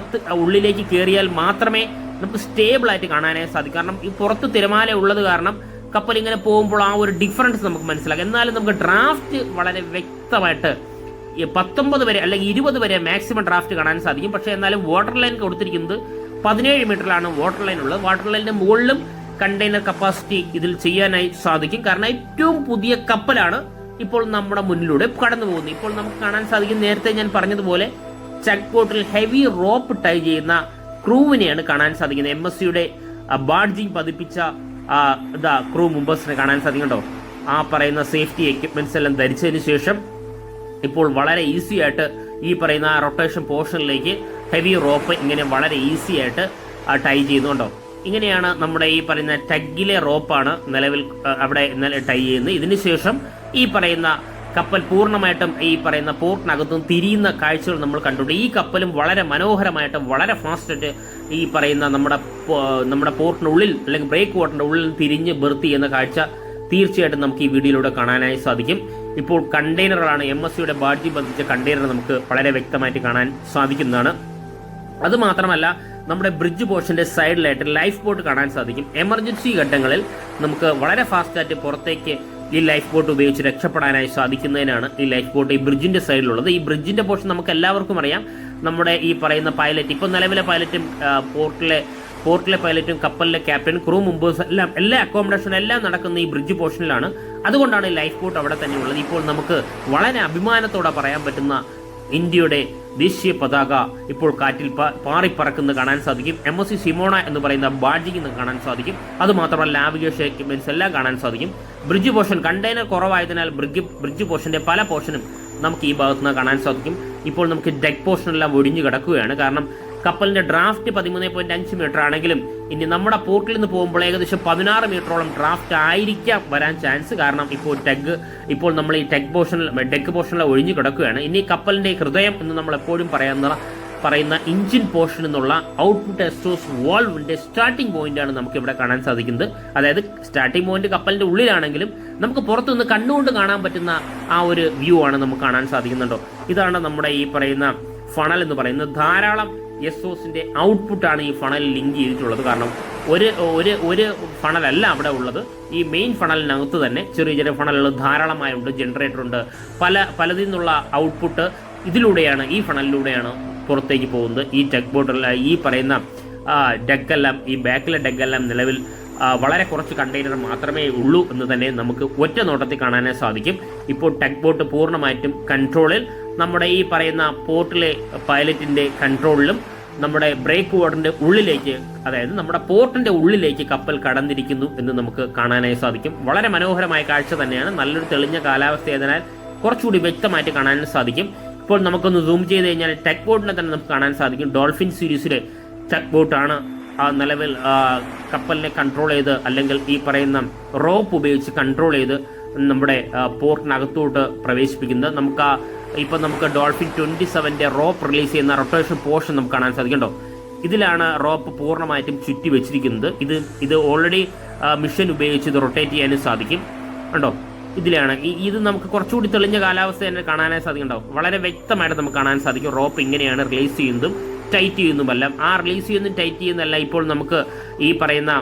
ഉള്ളിലേക്ക് കയറിയാൽ മാത്രമേ നമുക്ക് സ്റ്റേബിൾ ആയിട്ട് കാണാനായി സാധിക്കും. കാരണം ഈ പുറത്ത് തിരമാല ഉള്ളത് കാരണം കപ്പൽ ഇങ്ങനെ പോകുമ്പോൾ ആ ഒരു ഡിഫറൻസ് നമുക്ക് മനസ്സിലാക്കാം. എന്നാലും നമുക്ക് ഡ്രാഫ്റ്റ് വളരെ വ്യക്തമായിട്ട് 19 വരെ അല്ലെങ്കിൽ 20 വരെ മാക്സിമം ഡ്രാഫ്റ്റ് കാണാൻ സാധിക്കും. പക്ഷേ എന്നാലും വാട്ടർ ലൈൻ കൊടുത്തിരിക്കുന്നത് 17 മീറ്ററിലാണ് വാട്ടർ ലൈൻ ഉള്ളത്. വാട്ടർ ലൈനിന്റെ മുകളിലും കണ്ടെയ്നർ കപ്പാസിറ്റി ഇതിൽ ചെയ്യാനായി സാധിക്കും. കാരണം ഏറ്റവും പുതിയ കപ്പലാണ് ഇപ്പോൾ നമ്മുടെ മുന്നിലൂടെ കടന്നു പോകുന്നത്. ഇപ്പോൾ നമുക്ക് കാണാൻ സാധിക്കും, നേരത്തെ ഞാൻ പറഞ്ഞതുപോലെ ചെക്ക് ബോട്ടിൽ ഹെവി റോപ്പ് ടൈ ചെയ്യുന്ന ക്രൂവിനെയാണ് കാണാൻ സാധിക്കുന്നത്. MSCയുടെ ബാഡ്ജിങ് പതിപ്പിച്ച ക്രൂ മെമ്പേഴ്സിനെ കാണാൻ സാധിക്കുന്നുണ്ടോ. ആ പറയുന്ന സേഫ്റ്റി എക്യുപ്മെന്റ്സ് എല്ലാം ധരിച്ചതിന് ശേഷം ഇപ്പോൾ വളരെ ഈസി ആയിട്ട് ഈ പറയുന്ന റൊട്ടേഷൻ പോർഷനിലേക്ക് ഹെവി റോപ്പ് ഇങ്ങനെ വളരെ ഈസി ആയിട്ട് ടൈ ചെയ്യുന്നുണ്ടോ. ഇങ്ങനെയാണ് നമ്മുടെ ഈ പറയുന്ന ടഗിലെ റോപ്പാണ് നിലവിൽ അവിടെ ടൈ ചെയ്യുന്നത്. ഇതിനുശേഷം ഈ പറയുന്ന കപ്പൽ പൂർണ്ണമായിട്ടും ഈ പറയുന്ന പോർട്ടിനകത്തും തിരിയുന്ന കാഴ്ചകൾ നമ്മൾ കണ്ടിട്ടുണ്ട്. ഈ കപ്പലും വളരെ മനോഹരമായിട്ട് വളരെ ഫാസ്റ്റായിട്ട് ഈ പറയുന്ന നമ്മുടെ പോർട്ടിനുള്ളിൽ അല്ലെങ്കിൽ ബ്രേക്ക് വാട്ടറിന്റെ ഉള്ളിൽ തിരിഞ്ഞ് ബർത്ത് ചെയ്യുന്ന കാഴ്ച തീർച്ചയായിട്ടും നമുക്ക് ഈ വീഡിയോയിലൂടെ കാണാനായി സാധിക്കും. ഇപ്പോൾ കണ്ടെയ്നറുകളാണ് MSCയുടെ ബാഡ്ജി ബന്ധിച്ച കണ്ടെയ്നർ നമുക്ക് വളരെ വ്യക്തമായിട്ട് കാണാൻ സാധിക്കുന്നതാണ്. അതുമാത്രമല്ല നമ്മുടെ ബ്രിഡ്ജ് പോർഷന്റെ സൈഡിലായിട്ട് ലൈഫ് ബോട്ട് കാണാൻ സാധിക്കും. എമർജൻസി ഘട്ടങ്ങളിൽ നമുക്ക് വളരെ ഫാസ്റ്റായിട്ട് പുറത്തേക്ക് ഈ ലൈഫ് ബോട്ട് ഉപയോഗിച്ച് രക്ഷപ്പെടാനായി സാധിക്കുന്നതിനാണ് ഈ ലൈഫ് ബോട്ട് ഈ ബ്രിഡ്ജിന്റെ സൈഡിലുള്ളത്. ഈ ബ്രിഡ്ജിന്റെ പോർഷൻ നമുക്ക് എല്ലാവർക്കും അറിയാം. നമ്മുടെ ഈ പറയുന്ന പൈലറ്റ്, ഇപ്പോൾ നിലവിലെ പൈലറ്റും പോർട്ടിലെ പൈലറ്റും കപ്പലിലെ ക്യാപ്റ്റൻ, ക്രൂ മെമ്പേഴ്സ് എല്ലാം എല്ലാ അക്കോമഡേഷനും എല്ലാം നടക്കുന്ന ഈ ബ്രിഡ്ജ് പോർഷനിലാണ്. അതുകൊണ്ടാണ് ഈ ലൈഫ് ബോട്ട് അവിടെ തന്നെ ഉള്ളത്. ഇപ്പോൾ നമുക്ക് വളരെ അഭിമാനത്തോടെ പറയാൻ പറ്റുന്ന ഇന്ത്യയുടെ ദേശീയ പതാക ഇപ്പോൾ കാറ്റിൽ പാറിപ്പറക്കുന്നത് കാണാൻ സാധിക്കും. MSC സിമോണ എന്ന് പറയുന്ന ബാഡ്ജിങ് കാണാൻ സാധിക്കും. അതുമാത്രമല്ല നാവിഗേഷൻ എക്യുപ്മെന്റ്സ് എല്ലാം കാണാൻ സാധിക്കും. ബ്രിഡ്ജ് പോർഷൻ കണ്ടെയ്നർ കുറവായതിനാൽ ബ്രിഡ്ജ് പോർഷന്റെ പല പോർഷനും നമുക്ക് ഈ ഭാഗത്ത് നിന്ന് കാണാൻ സാധിക്കും. ഇപ്പോൾ നമുക്ക് ഡെക്ക് പോർഷനെല്ലാം ഒഴിഞ്ഞു കിടക്കുകയാണ്. കാരണം കപ്പലിന്റെ ഡ്രാഫ്റ്റ് 13.5 മീറ്റർ ആണെങ്കിലും ഇനി നമ്മുടെ പോർട്ടിൽ നിന്ന് പോകുമ്പോൾ ഏകദേശം 16 മീറ്ററോളം ഡ്രാഫ്റ്റ് ആയിരിക്കാം വരാൻ ചാൻസ്. കാരണം ഇപ്പോൾ നമ്മൾ ഈ ഡെക്ക് പോർഷനിൽ ഒഴിഞ്ഞു കിടക്കുകയാണ്. ഇനി കപ്പലിന്റെ ഹൃദയം എന്ന് നമ്മൾ എപ്പോഴും പറയുന്ന എഞ്ചിൻ പോർഷൻ എന്നുള്ള ഔട്ട്പുട്ട് എക്സോസ്റ്റ് വാൾവിന്റെ സ്റ്റാർട്ടിംഗ് പോയിന്റ് ആണ് നമുക്ക് ഇവിടെ കാണാൻ സാധിക്കുന്നത്. അതായത് സ്റ്റാർട്ടിംഗ് പോയിന്റ് കപ്പലിന്റെ ഉള്ളിലാണെങ്കിലും നമുക്ക് പുറത്തുനിന്ന് കണ്ണുകൊണ്ട് കാണാൻ പറ്റുന്ന ആ ഒരു വ്യൂ ആണ് നമുക്ക് കാണാൻ സാധിക്കുന്നുണ്ടോ. ഇതാണ് നമ്മുടെ ഈ പറയുന്ന ഫണൽ എന്ന് പറയുന്നത്. ധാരാളം എസ്ഒസിന്റെ ഔട്ട്പുട്ടാണ് ഈ ഫണൽ ലിങ്ക് ചെയ്തിട്ടുള്ളത്. കാരണം ഒരു ഫണലല്ല അവിടെ ഉള്ളത്, ഈ മെയിൻ ഫണലിനകത്ത് തന്നെ ചെറിയ ചെറിയ ഫണലുകൾ ധാരാളമായുണ്ട്, ജനറേറ്റർ ഉണ്ട്, പലതിൽ നിന്നുള്ള ഔട്ട്പുട്ട് ഇതിലൂടെയാണ്, ഈ ഫണലിലൂടെയാണ് പുറത്തേക്ക് പോകുന്നത്. ഈ ടെക് ബോട്ടിൽ ഈ പറയുന്ന ഡെക്കെല്ലാം, ഈ ബാക്കിലെ ഡെക്കെല്ലാം നിലവിൽ വളരെ കുറച്ച് കണ്ടെയ്നർ മാത്രമേ ഉള്ളൂ എന്ന് തന്നെ നമുക്ക് ഒറ്റ നോട്ടത്തിൽ കാണാനേ സാധിക്കും. ഇപ്പോൾ ടെക് ബോട്ട് പൂർണ്ണമായിട്ടും കൺട്രോളിൽ, നമ്മുടെ ഈ പറയുന്ന പോർട്ടിലെ പൈലറ്റിന്റെ കൺട്രോളിലും നമ്മുടെ ബ്രേക്ക് വാട്ടറിന്റെ ഉള്ളിലേക്ക്, അതായത് നമ്മുടെ പോർട്ടിന്റെ ഉള്ളിലേക്ക് കപ്പൽ കടന്നിരിക്കുന്നു എന്ന് നമുക്ക് കാണാനായി സാധിക്കും. വളരെ മനോഹരമായ കാഴ്ച തന്നെയാണ്. നല്ലൊരു തെളിഞ്ഞ കാലാവസ്ഥയായതിനാൽ കുറച്ചുകൂടി വ്യക്തമായിട്ട് കാണാൻ സാധിക്കും. ഇപ്പോൾ നമുക്കൊന്ന് സൂം ചെയ്ത് കഴിഞ്ഞാൽ ടെക് ബോട്ടിനെ തന്നെ നമുക്ക് കാണാൻ സാധിക്കും. ഡോൾഫിൻ സീരീസിലെ ടെക് ബോട്ടാണ് നിലവിൽ കപ്പലിനെ കൺട്രോൾ ചെയ്ത്, അല്ലെങ്കിൽ ഈ പറയുന്ന റോപ്പ് ഉപയോഗിച്ച് കൺട്രോൾ ചെയ്ത് നമ്മുടെ പോർട്ടിനകത്തോട്ട് പ്രവേശിപ്പിക്കുന്നത്. നമുക്ക് ഡോൾഫിൻ 27 റോപ്പ് റിലീസ് ചെയ്യുന്ന റൊട്ടേഷൻ പോർഷൻ നമുക്ക് കാണാൻ സാധിക്കുന്നുണ്ടോ. ഇതിലാണ് റോപ്പ് പൂർണ്ണമായിട്ടും ചുറ്റി വെച്ചിരിക്കുന്നത്. ഇത് ഓൾറെഡി മിഷൻ ഉപയോഗിച്ച് ഇത് റൊട്ടേറ്റ് ചെയ്യാനും സാധിക്കും കണ്ടോ. ഇതിലാണ് ഇത് നമുക്ക് കുറച്ചുകൂടി തെളിഞ്ഞ കാലാവസ്ഥ തന്നെ കാണാനായി സാധിക്കുന്നുണ്ടാവും. വളരെ വ്യക്തമായിട്ട് നമുക്ക് കാണാൻ സാധിക്കും റോപ്പ് ഇങ്ങനെയാണ് റിലീസ് ചെയ്യുന്നതും ടൈറ്റ് ചെയ്യുന്നതുമല്ല. ആ റിലീസ് ചെയ്യുന്നതും ടൈറ്റ് ചെയ്യുന്നതല്ല ഇപ്പോൾ നമുക്ക് ഈ പറയുന്ന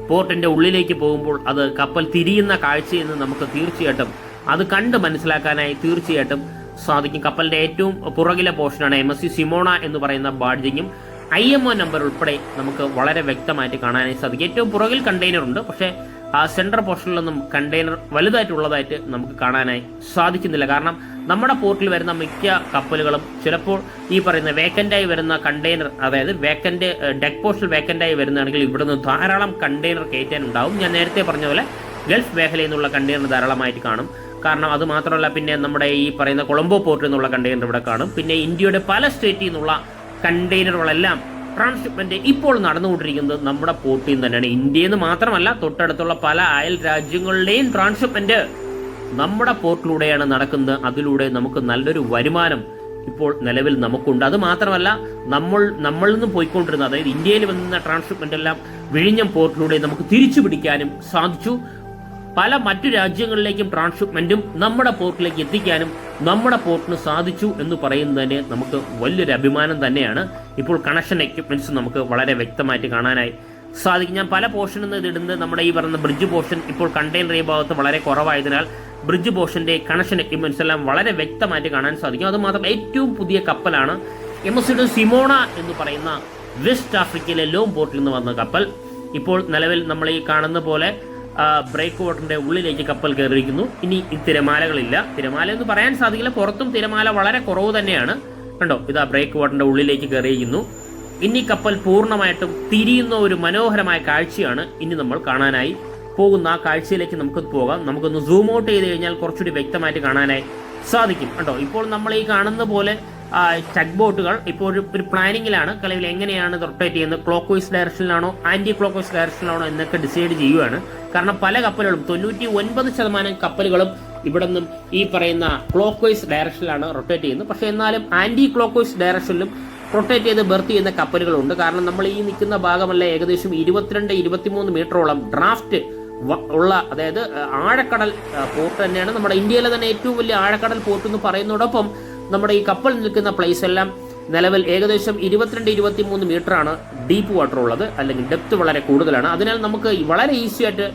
പോർട്ടിന്റെ ഉള്ളിലേക്ക് പോകുമ്പോൾ അത് കപ്പൽ തിരിയുന്ന കാഴ്ചയെന്ന് നമുക്ക് തീർച്ചയായിട്ടും അത് കണ്ട് മനസ്സിലാക്കാനായി തീർച്ചയായിട്ടും സാധിക്കും. കപ്പലിന്റെ ഏറ്റവും പുറകിലെ പോർഷനാണ് MSC സിമോണ എന്ന് പറയുന്ന ബാഡ്ജിങ്ങും IMO നമ്പർ ഉൾപ്പെടെ നമുക്ക് വളരെ വ്യക്തമായിട്ട് കാണാനായി സാധിക്കും. ഏറ്റവും പുറകിൽ കണ്ടെയ്നർ ഉണ്ട്, പക്ഷേ ആ സെൻട്രൽ പോർഷനിലൊന്നും കണ്ടെയ്നർ വലുതായിട്ടുള്ളതായിട്ട് നമുക്ക് കാണാനായി സാധിക്കുന്നില്ല. കാരണം നമ്മുടെ പോർട്ടിൽ വരുന്ന മിക്ക കപ്പലുകളും ചിലപ്പോൾ ഈ പറയുന്ന വേക്കൻ്റായി വരുന്ന കണ്ടെയ്നർ, അതായത് ഡെക്ക് പോർഷനിൽ വേക്കൻ്റായി വരുന്നതാണെങ്കിൽ ഇവിടുന്ന് ധാരാളം കണ്ടെയ്നർ കയറ്റാനുണ്ടാവും. ഞാൻ നേരത്തെ പറഞ്ഞ പോലെ ഗൾഫ് മേഖലയിൽ നിന്നുള്ള കണ്ടെയ്നർ ധാരാളമായിട്ട് കാണും. കാരണം അത് മാത്രമല്ല, പിന്നെ നമ്മുടെ ഈ പറയുന്ന കൊളംബോ പോർട്ടിൽ നിന്നുള്ള കണ്ടെയ്നർ ഇവിടെ കാണും. പിന്നെ ഇന്ത്യയുടെ പല സ്റ്റേറ്റിൽ നിന്നുള്ള കണ്ടെയ്നറുകളെല്ലാം ട്രാൻസ്ഷിപ്മെന്റ് ഇപ്പോൾ നടന്നുകൊണ്ടിരിക്കുന്നത് നമ്മുടെ പോർട്ടിൽ നിന്ന് തന്നെയാണ്. ഇന്ത്യയിൽ നിന്ന് മാത്രമല്ല, തൊട്ടടുത്തുള്ള പല അയൽ രാജ്യങ്ങളുടെയും ട്രാൻസ്ഷിപ്മെന്റ് നമ്മുടെ പോർട്ടിലൂടെയാണ് നടക്കുന്നത്. അതിലൂടെ നമുക്ക് നല്ലൊരു വരുമാനം ഇപ്പോൾ നിലവിൽ നമുക്കുണ്ട്. അത് മാത്രമല്ല, നമ്മളിൽ നിന്നും പോയിക്കൊണ്ടിരുന്ന, അതായത് ഇന്ത്യയിൽ വന്ന ട്രാൻസ്ഷിപ്മെന്റ് എല്ലാം വിഴിഞ്ഞം പോർട്ടിലൂടെ നമുക്ക് തിരിച്ചു പിടിക്കാനും സാധിച്ചു. പല മറ്റു രാജ്യങ്ങളിലേക്കും ട്രാൻസ്ഷിപ്മെന്റും നമ്മുടെ പോർട്ടിലേക്ക് എത്തിക്കാനും നമ്മുടെ പോർട്ടിന് സാധിച്ചു എന്ന് പറയുന്നതിന് നമുക്ക് വലിയൊരു അഭിമാനം തന്നെയാണ്. ഇപ്പോൾ കണക്ഷൻ എക്യുപ്മെന്റ്സ് നമുക്ക് വളരെ വ്യക്തമായിട്ട് കാണാനായി സാധിക്കും. ഞാൻ പല പോർഷനിൽ നിന്ന് ഇതിടുന്നത് നമ്മുടെ ഈ പറയുന്ന ബ്രിഡ്ജ് പോർഷൻ ഇപ്പോൾ കണ്ടെയ്നർ ഈ ഭാഗത്ത് വളരെ കുറവായതിനാൽ ബ്രിഡ്ജ് പോർഷന്റെ കണക്ഷൻ എക്യുപ്മെന്റ്സ് എല്ലാം വളരെ വ്യക്തമായിട്ട് കാണാൻ സാധിക്കും. അതുമാത്രമല്ല, ഏറ്റവും പുതിയ കപ്പലാണ് MSC സിമോണ എന്ന് പറയുന്ന വെസ്റ്റ് ആഫ്രിക്കയിലെ ലോം പോർട്ടിൽ നിന്ന് വന്ന കപ്പൽ. ഇപ്പോൾ നിലവിൽ നമ്മൾ ഈ കാണുന്ന പോലെ ബ്രേക്ക് വാട്ടറിന്റെ ഉള്ളിലേക്ക് കപ്പൽ കയറിയിരിക്കുന്നു. ഇനി തിരമാലകളില്ല, തിരമാല എന്ന് പറയാൻ സാധിക്കില്ല, പുറത്തും തിരമാല വളരെ കുറവ് തന്നെയാണ് കണ്ടോ. ഇതാ ബ്രേക്ക് വാട്ടറിന്റെ ഉള്ളിലേക്ക് കയറിയിരിക്കുന്നു. ഇനി കപ്പൽ പൂർണ്ണമായിട്ടും തിരിയുന്ന ഒരു മനോഹരമായ കാഴ്ചയാണ് ഇനി നമ്മൾ കാണാനായി പോകുന്ന. ആ കാഴ്ചയിലേക്ക് നമുക്ക് പോകാം. നമുക്കൊന്ന് സൂം ഔട്ട് ചെയ്ത് കഴിഞ്ഞാൽ കുറച്ചുകൂടി വ്യക്തമായിട്ട് കാണാനായി സാധിക്കും കണ്ടോ. ഇപ്പോൾ നമ്മൾ ഈ കാണുന്ന പോലെ ടെക് ബോട്ടുകൾ ഇപ്പോൾ ഒരു പ്ലാനിങ്ങിലാണ്. കളവിൽ എങ്ങനെയാണ് റൊട്ടേറ്റ് ചെയ്യുന്നത്, ക്ലോക്ക് വൈസ് ഡയറക്ഷനിലാണോ ആന്റി ക്ലോക്ക് വൈസ് ഡയറക്ഷനിലാണോ എന്നൊക്കെ ഡിസൈഡ് ചെയ്യുകയാണ്. കാരണം പല കപ്പലുകളും 99% കപ്പലുകളും ഇവിടെ നിന്നും ഈ പറയുന്ന ക്ലോക്ക് വൈസ് ഡയറക്ഷനിലാണ് റൊട്ടേറ്റ് ചെയ്യുന്നത്. പക്ഷേ എന്നാലും ആന്റി ക്ലോക്ക് വൈസ് ഡയറക്ഷനിലും റൊട്ടേറ്റ് ചെയ്ത് ബെർത്ത് ചെയ്യുന്ന കപ്പലുകളുണ്ട്. കാരണം നമ്മൾ ഈ നിൽക്കുന്ന ഭാഗമല്ല ഏകദേശം 22-23 മീറ്ററോളം ഡ്രാഫ്റ്റ് ഉള്ള, അതായത് ആഴക്കടൽ പോർട്ട് തന്നെയാണ്. നമ്മുടെ ഇന്ത്യയിലെ തന്നെ ഏറ്റവും വലിയ ആഴക്കടൽ പോർട്ട് എന്ന് പറയുന്നതോടൊപ്പം നമ്മുടെ ഈ കപ്പൽ നിൽക്കുന്ന പ്ലേസ് എല്ലാം നിലവിൽ ഏകദേശം 22-23 മീറ്ററാണ് ഡീപ്പ് വാട്ടർ ഉള്ളത്, അല്ലെങ്കിൽ ഡെപ്ത് വളരെ കൂടുതലാണ്. അതിനാൽ നമുക്ക് വളരെ ഈസി ആയിട്ട്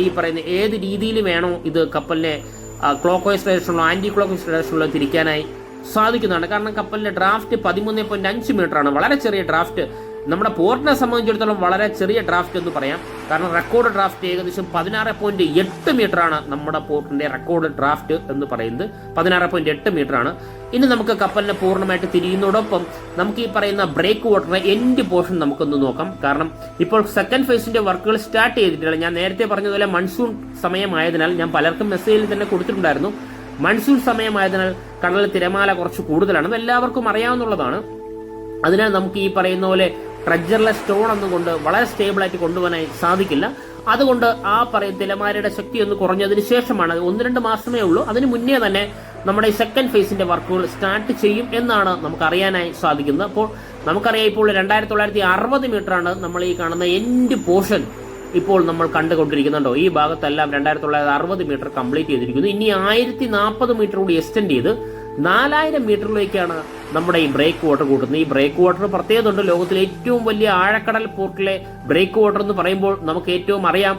ഈ പറയുന്ന ഏത് രീതിയിൽ വേണോ ഇത് കപ്പലിനെ ക്ലോക്ക് വൈസ് ഡയറക്ഷനിലോ ആന്റി ക്ലോക്ക് വൈസ് ഡയറക്ഷനിലോ തിരിക്കാനായി സാധിക്കുന്നതാണ്. കാരണം കപ്പലിന്റെ ഡ്രാഫ്റ്റ് 13.5 മീറ്ററാണ്. വളരെ ചെറിയ ഡ്രാഫ്റ്റ്, നമ്മുടെ പോർട്ടിനെ സംബന്ധിച്ചിടത്തോളം വളരെ ചെറിയ ഡ്രാഫ്റ്റ് എന്ന് പറയാം. കാരണം റെക്കോർഡ് ഡ്രാഫ്റ്റ് ഏകദേശം 16.8 മീറ്ററാണ്. നമ്മുടെ പോർട്ടിന്റെ റെക്കോർഡ് ഡ്രാഫ്റ്റ് എന്ന് പറയുന്നത് 16.8 മീറ്ററാണ്. ഇനി നമുക്ക് കപ്പലിനെ പൂർണ്ണമായിട്ട് തിരിയുന്നതോടൊപ്പം നമുക്ക് ഈ പറയുന്ന ബ്രേക്ക് വാട്ടറിന്റെ എൻഡ് പോർഷൻ നമുക്കൊന്ന് നോക്കാം. കാരണം ഇപ്പോൾ സെക്കൻഡ് ഫേസിന്റെ വർക്കുകൾ സ്റ്റാർട്ട് ചെയ്തിട്ടില്ല. ഞാൻ നേരത്തെ പറഞ്ഞതുപോലെ മൺസൂൺ സമയമായതിനാൽ, ഞാൻ പലർക്കും മെസ്സേജിൽ തന്നെ കൊടുത്തിട്ടുണ്ടായിരുന്നു, മൺസൂൺ സമയമായതിനാൽ കടലിൽ തിരമാല കുറച്ച് കൂടുതലാണ്, എല്ലാവർക്കും അറിയാവുന്നതാണ്. അതിനാൽ നമുക്ക് ഈ പറയുന്ന പോലെ ട്രഡ്ജറിലെ സ്റ്റോൺ ഒന്നും കൊണ്ട് വളരെ സ്റ്റേബിളായിട്ട് കൊണ്ടുപോകാനായി സാധിക്കില്ല. അതുകൊണ്ട് ആ പറയുന്ന തിരമാലയുടെ ശക്തി ഒന്ന് കുറഞ്ഞതിന് ശേഷമാണ്, 1-2 മാസമേ ഉള്ളൂ, അതിന് മുന്നേ തന്നെ നമ്മുടെ ഈ സെക്കൻഡ് ഫേസിന്റെ വർക്കുകൾ സ്റ്റാർട്ട് ചെയ്യും എന്നാണ് നമുക്ക് അറിയാനായി സാധിക്കുന്നത്. അപ്പോൾ നമുക്കറിയാം ഇപ്പോൾ 2960 മീറ്ററാണ് നമ്മൾ ഈ കാണുന്ന എൻഡ് പോർഷൻ ഇപ്പോൾ നമ്മൾ കണ്ടുകൊണ്ടിരിക്കുന്നുണ്ടോ. ഈ ഭാഗത്തെല്ലാം 2960 മീറ്റർ കംപ്ലീറ്റ് ചെയ്തിരിക്കുന്നു. ഇനി 1040 മീറ്റർ കൂടി എക്സ്റ്റെൻഡ് ചെയ്ത് 4000 മീറ്ററിലേക്കാണ് നമ്മുടെ ഈ ബ്രേക്ക് വാട്ടർ കൂട്ടുന്നത്. ഈ ബ്രേക്ക് വാട്ടർ പ്രത്യേകത ഉണ്ട്. ലോകത്തിലെ ഏറ്റവും വലിയ ആഴക്കടൽ പോർട്ടിലെ ബ്രേക്ക് വാട്ടർ എന്ന് പറയുമ്പോൾ നമുക്ക് ഏറ്റവും അറിയാം,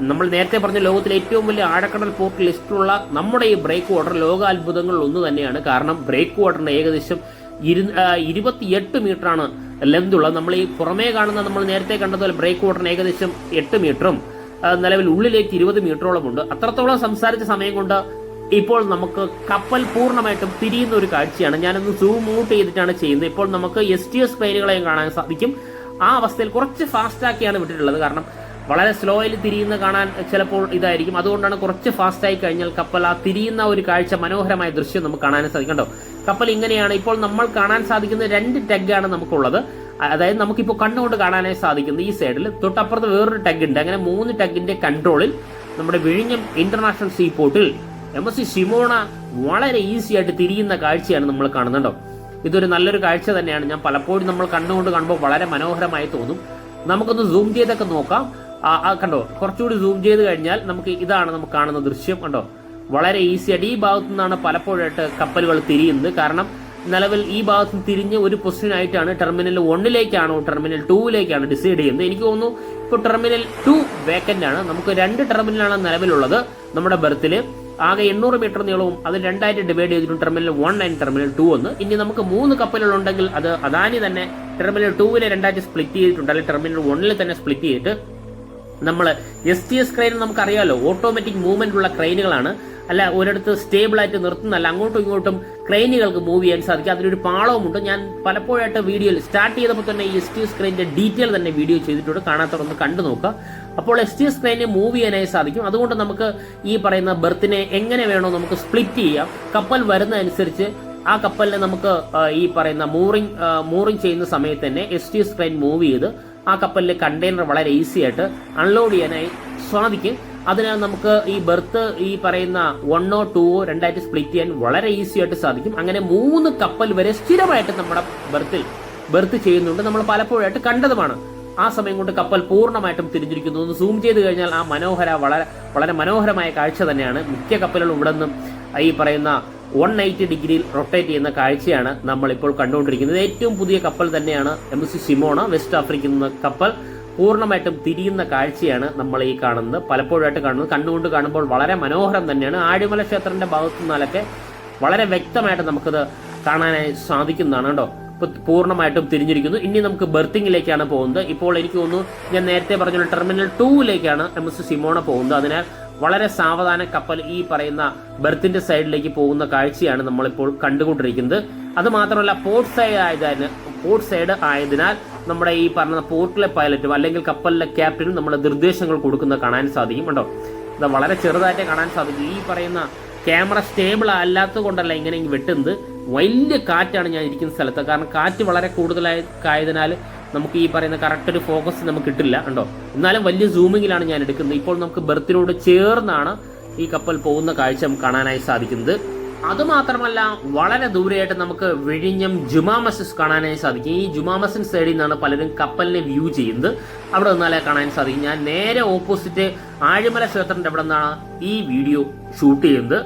നമ്മൾ നേരത്തെ പറഞ്ഞ ലോകത്തിലെ ഏറ്റവും വലിയ ആഴക്കടൽ പോർട്ട് ലിസ്റ്റിലുള്ള നമ്മുടെ ഈ ബ്രേക്ക് വാട്ടർ ലോക അത്ഭുതങ്ങളിൽ ഒന്ന് തന്നെയാണ്. കാരണം ബ്രേക്ക് വാട്ടറിന് ഏകദേശം 28 മീറ്ററാണ് ലെങ്ത് ഉള്ളത്. നമ്മൾ ഈ പുറമേ കാണുന്ന നമ്മൾ നേരത്തെ കണ്ടതുപോലെ ബ്രേക്ക് വാട്ടറിന് ഏകദേശം 8 മീറ്ററും നിലവിൽ ഉള്ളിലേക്ക് 20 മീറ്ററോളം ഉണ്ട്. അത്രത്തോളം സംസാരിച്ച സമയം കൊണ്ട് ഇപ്പോൾ നമുക്ക് കപ്പൽ പൂർണ്ണമായിട്ടും തിരിയുന്ന ഒരു കാഴ്ചയാണ്. ഞാനൊന്ന് സൂം ഔട്ട് ചെയ്തിട്ടാണ് ചെയ്യുന്നത്. ഇപ്പോൾ നമുക്ക് STS ക്രെയിനുകളെയും കാണാൻ സാധിക്കും. ആ അവസ്ഥയിൽ കുറച്ച് ഫാസ്റ്റാക്കിയാണ് വിട്ടിട്ടുള്ളത്. കാരണം വളരെ സ്ലോയിൽ തിരിയുന്ന കാണാൻ ചിലപ്പോൾ ഇതായിരിക്കും. അതുകൊണ്ടാണ് കുറച്ച് ഫാസ്റ്റായി കഴിഞ്ഞാൽ കപ്പൽ ആ തിരിയുന്ന ഒരു കാഴ്ച, മനോഹരമായ ദൃശ്യം നമുക്ക് കാണാൻ സാധിക്കണ്ടോ. കപ്പൽ ഇങ്ങനെയാണ്. ഇപ്പോൾ നമ്മൾ കാണാൻ സാധിക്കുന്ന 2 ടെഗാണ് നമുക്കുള്ളത്. അതായത് നമുക്കിപ്പോൾ കണ്ണുകൊണ്ട് കാണാനായി സാധിക്കുന്നത് ഈ സൈഡിൽ, തൊട്ടപ്പുറത്ത് വേറൊരു ടെഗ് ഉണ്ട്. അങ്ങനെ 3 ടെഗിന്റെ കൺട്രോളിൽ നമ്മുടെ വിഴിഞ്ഞം ഇന്റർനാഷണൽ സീ പോർട്ടിൽ MSC ഷിമോണ വളരെ ഈസി ആയിട്ട് തിരിയുന്ന കാഴ്ചയാണ് നമ്മൾ കാണുന്നുണ്ടോ. ഇതൊരു നല്ലൊരു കാഴ്ച തന്നെയാണ്. ഞാൻ പലപ്പോഴും നമ്മൾ കണ്ണുകൊണ്ട് കാണുമ്പോൾ വളരെ മനോഹരമായി തോന്നും. നമുക്കൊന്ന് സൂം ചെയ്തൊക്കെ നോക്കാം. കണ്ടോ, കുറച്ചുകൂടി സൂം ചെയ്ത് കഴിഞ്ഞാൽ ഇതാണ് നമുക്ക് കാണുന്ന ദൃശ്യം. കണ്ടോ, വളരെ ഈസി ആയിട്ട് ഈ ഭാഗത്തു നിന്നാണ് പലപ്പോഴായിട്ട് കപ്പലുകൾ തിരിയുന്നത്. കാരണം നിലവിൽ ഈ ഭാഗത്ത് തിരിഞ്ഞ് ഒരു പൊസിഷൻ ആയിട്ടാണ് ടെർമിനൽ 1ലേക്കാണോ ടെർമിനൽ 2ലേക്കാണ് ഡിസൈഡ് ചെയ്യുന്നത്. എനിക്ക് തോന്നുന്നു ഇപ്പോൾ ടെർമിനൽ 2 വേക്കന്റ് ആണ്. നമുക്ക് 2 ടെർമിനലാണ് നിലവിലുള്ളത് നമ്മുടെ ബർത്തിൽ. ആകെ 800 മീറ്റർ നീളവും അത് 2ആയിട്ട് ഡിവൈഡ് ചെയ്തിട്ടുണ്ട്. ടെർമിനൽ 1 ആൻഡ് ടെർമിനൽ 2 എന്ന്. ഇനി നമുക്ക് 3 കപ്പലുകളുണ്ടെങ്കിൽ അത് അദാനി തന്നെ ടെർമിനൽ 2ലെ 2ആയിട്ട് സ്പ്ലിറ്റ് ചെയ്തിട്ടുണ്ട്. അല്ലെങ്കിൽ ടെർമിനൽ 1ൽ തന്നെ സ്പ്ലിറ്റ് ചെയ്തിട്ട് നമ്മൾ STS ക്രെയിൻ നമുക്കറിയാലോ, ഓട്ടോമാറ്റിക് മൂവ്മെന്റ് ഉള്ള ക്രെയിനുകളാണ്. അല്ല ഒരിടത്ത് സ്റ്റേബിൾ ആയിട്ട് നിർത്തുന്നല്ല, അങ്ങോട്ടും ഇങ്ങോട്ടും ക്രെയിനുകൾക്ക് മൂവ് ചെയ്യാൻ സാധിക്കും. അതിനൊരു പാളവുമുണ്ട്. ഞാൻ പലപ്പോഴായിട്ട് വീഡിയോയിൽ സ്റ്റാർട്ട് ചെയ്തപ്പോൾ തന്നെ ഈ STS ക്രെയിനിന്റെ ഡീറ്റെയിൽ തന്നെ വീഡിയോ ചെയ്തിട്ടുണ്ട്. കാണാത്തവരൊന്ന് കണ്ടു നോക്കുക. അപ്പോൾ STS ക്രെയിനെ മൂവ് ചെയ്യാനായി സാധിക്കും. അതുകൊണ്ട് നമുക്ക് ഈ പറയുന്ന ബർത്തിനെ എങ്ങനെ വേണോ നമുക്ക് സ്പ്ലിറ്റ് ചെയ്യാം. കപ്പൽ വരുന്നതനുസരിച്ച് ആ കപ്പലിനെ നമുക്ക് ഈ പറയുന്ന മൂറിംഗ് ചെയ്യുന്ന സമയത്ത് തന്നെ STS ക്രെയിൻ മൂവ് ചെയ്ത് ആ കപ്പലിലെ കണ്ടെയ്നർ വളരെ ഈസി ആയിട്ട് അൺലോഡ് ചെയ്യാനായി സാധിക്കും. അതിനാൽ നമുക്ക് ഈ ബർത്ത് ഈ പറയുന്ന 1ഓ 2ഓ 2ആയിട്ട് സ്പ്ലിറ്റ് ചെയ്യാൻ വളരെ ഈസി ആയിട്ട് സാധിക്കും. അങ്ങനെ 3 കപ്പൽ വരെ സ്ഥിരമായിട്ട് നമ്മുടെ ബർത്ത് ചെയ്യുന്നുണ്ട്. നമ്മൾ പലപ്പോഴായിട്ട് കണ്ടതുമാണ്. ആ സമയം കൊണ്ട് കപ്പൽ പൂർണ്ണമായിട്ടും തിരിഞ്ഞിരിക്കുന്നു. ഒന്ന് സൂം ചെയ്ത് കഴിഞ്ഞാൽ ആ വളരെ മനോഹരമായ കാഴ്ച തന്നെയാണ്. മിക്ക കപ്പലുകളും ഇവിടെ നിന്നും ഈ പറയുന്ന 180 ഡിഗ്രിയിൽ റൊട്ടേറ്റ് ചെയ്യുന്ന കാഴ്ചയാണ് നമ്മളിപ്പോൾ കണ്ടുകൊണ്ടിരിക്കുന്നത്. ഏറ്റവും പുതിയ കപ്പൽ തന്നെയാണ് MSC ഷിമോണ. വെസ്റ്റ് ആഫ്രിക്കയിൽ നിന്ന് കപ്പൽ പൂർണ്ണമായിട്ടും തിരിയുന്ന കാഴ്ചയാണ് നമ്മൾ ഈ കാണുന്നത്, പലപ്പോഴായിട്ട് കാണുന്നത്. കണ്ണുകൊണ്ട് കാണുമ്പോൾ വളരെ മനോഹരം തന്നെയാണ്. ആഴിമല ക്ഷേത്രത്തിന്റെ ഭാഗത്തു നിന്നാലൊക്കെ വളരെ വ്യക്തമായിട്ട് നമുക്കത് കാണാനായി സാധിക്കുന്നതാണ് കേട്ടോ. ഇപ്പൊ പൂർണ്ണമായിട്ടും തിരിഞ്ഞിരിക്കുന്നു. ഇനി നമുക്ക് ബർത്തിങ്ങിലേക്കാണ് പോകുന്നത്. ഇപ്പോൾ എനിക്ക് തോന്നുന്നു ഞാൻ നേരത്തെ പറഞ്ഞ ടെർമിനൽ 2ലേക്കാണ് MSC ഷിമോണ പോകുന്നത്. അതിനാൽ വളരെ സാവധാന കപ്പൽ ഈ പറയുന്ന ബർത്തിന്റെ സൈഡിലേക്ക് പോകുന്ന കാഴ്ചയാണ് നമ്മളിപ്പോൾ കണ്ടുകൊണ്ടിരിക്കുന്നത്. അത് മാത്രമല്ല പോർട്ട് സൈഡ് ആയതിനാൽ നമ്മുടെ ഈ പറഞ്ഞ പോർട്ടിലെ പൈലറ്റും അല്ലെങ്കിൽ കപ്പലിലെ ക്യാപ്റ്റനും നമ്മുടെ നിർദ്ദേശങ്ങൾ കൊടുക്കുന്ന കാണാൻ സാധിക്കും കേട്ടോ. ഇത് വളരെ ചെറുതായിട്ട് കാണാൻ സാധിക്കും. ഈ പറയുന്ന ക്യാമറ സ്റ്റേബിൾ അല്ലാത്തത് കൊണ്ടല്ല ഇങ്ങനെ വെട്ടുന്നത്. വലിയ കാറ്റാണ് ഞാൻ ഇരിക്കുന്ന സ്ഥലത്ത്. കാരണം കാറ്റ് വളരെ കൂടുതലായതിനാൽ നമുക്ക് ഈ പറയുന്ന കറക്റ്റ് ഒരു ഫോക്കസ് നമുക്ക് കിട്ടില്ല കണ്ടോ. എന്നാലും വലിയ സൂമിങ്ങിലാണ് ഞാൻ എടുക്കുന്നത്. ഇപ്പോൾ നമുക്ക് ബർത്തിനോട് ചേർന്നാണ് ഈ കപ്പൽ പോകുന്ന കാഴ്ച നമുക്ക് കാണാനായി സാധിക്കുന്നത്. അതുമാത്രമല്ല വളരെ ദൂരെയായിട്ട് നമുക്ക് വിഴിഞ്ഞം ജുമാ മസ്ജിദ് കാണാനായി സാധിക്കും. ഈ ജുമാ മസ്ജിദ് സൈഡിൽ നിന്നാണ് പലരും കപ്പലിനെ വ്യൂ ചെയ്യുന്നത്. അവിടെ നിന്നാലേ കാണാൻ സാധിക്കും. ഞാൻ നേരെ ഓപ്പോസിറ്റ് ആഴിമല ക്ഷേത്രത്തിന്റെ അവിടെ നിന്നാണ് ഈ വീഡിയോ ഷൂട്ട് ചെയ്യുന്നത്.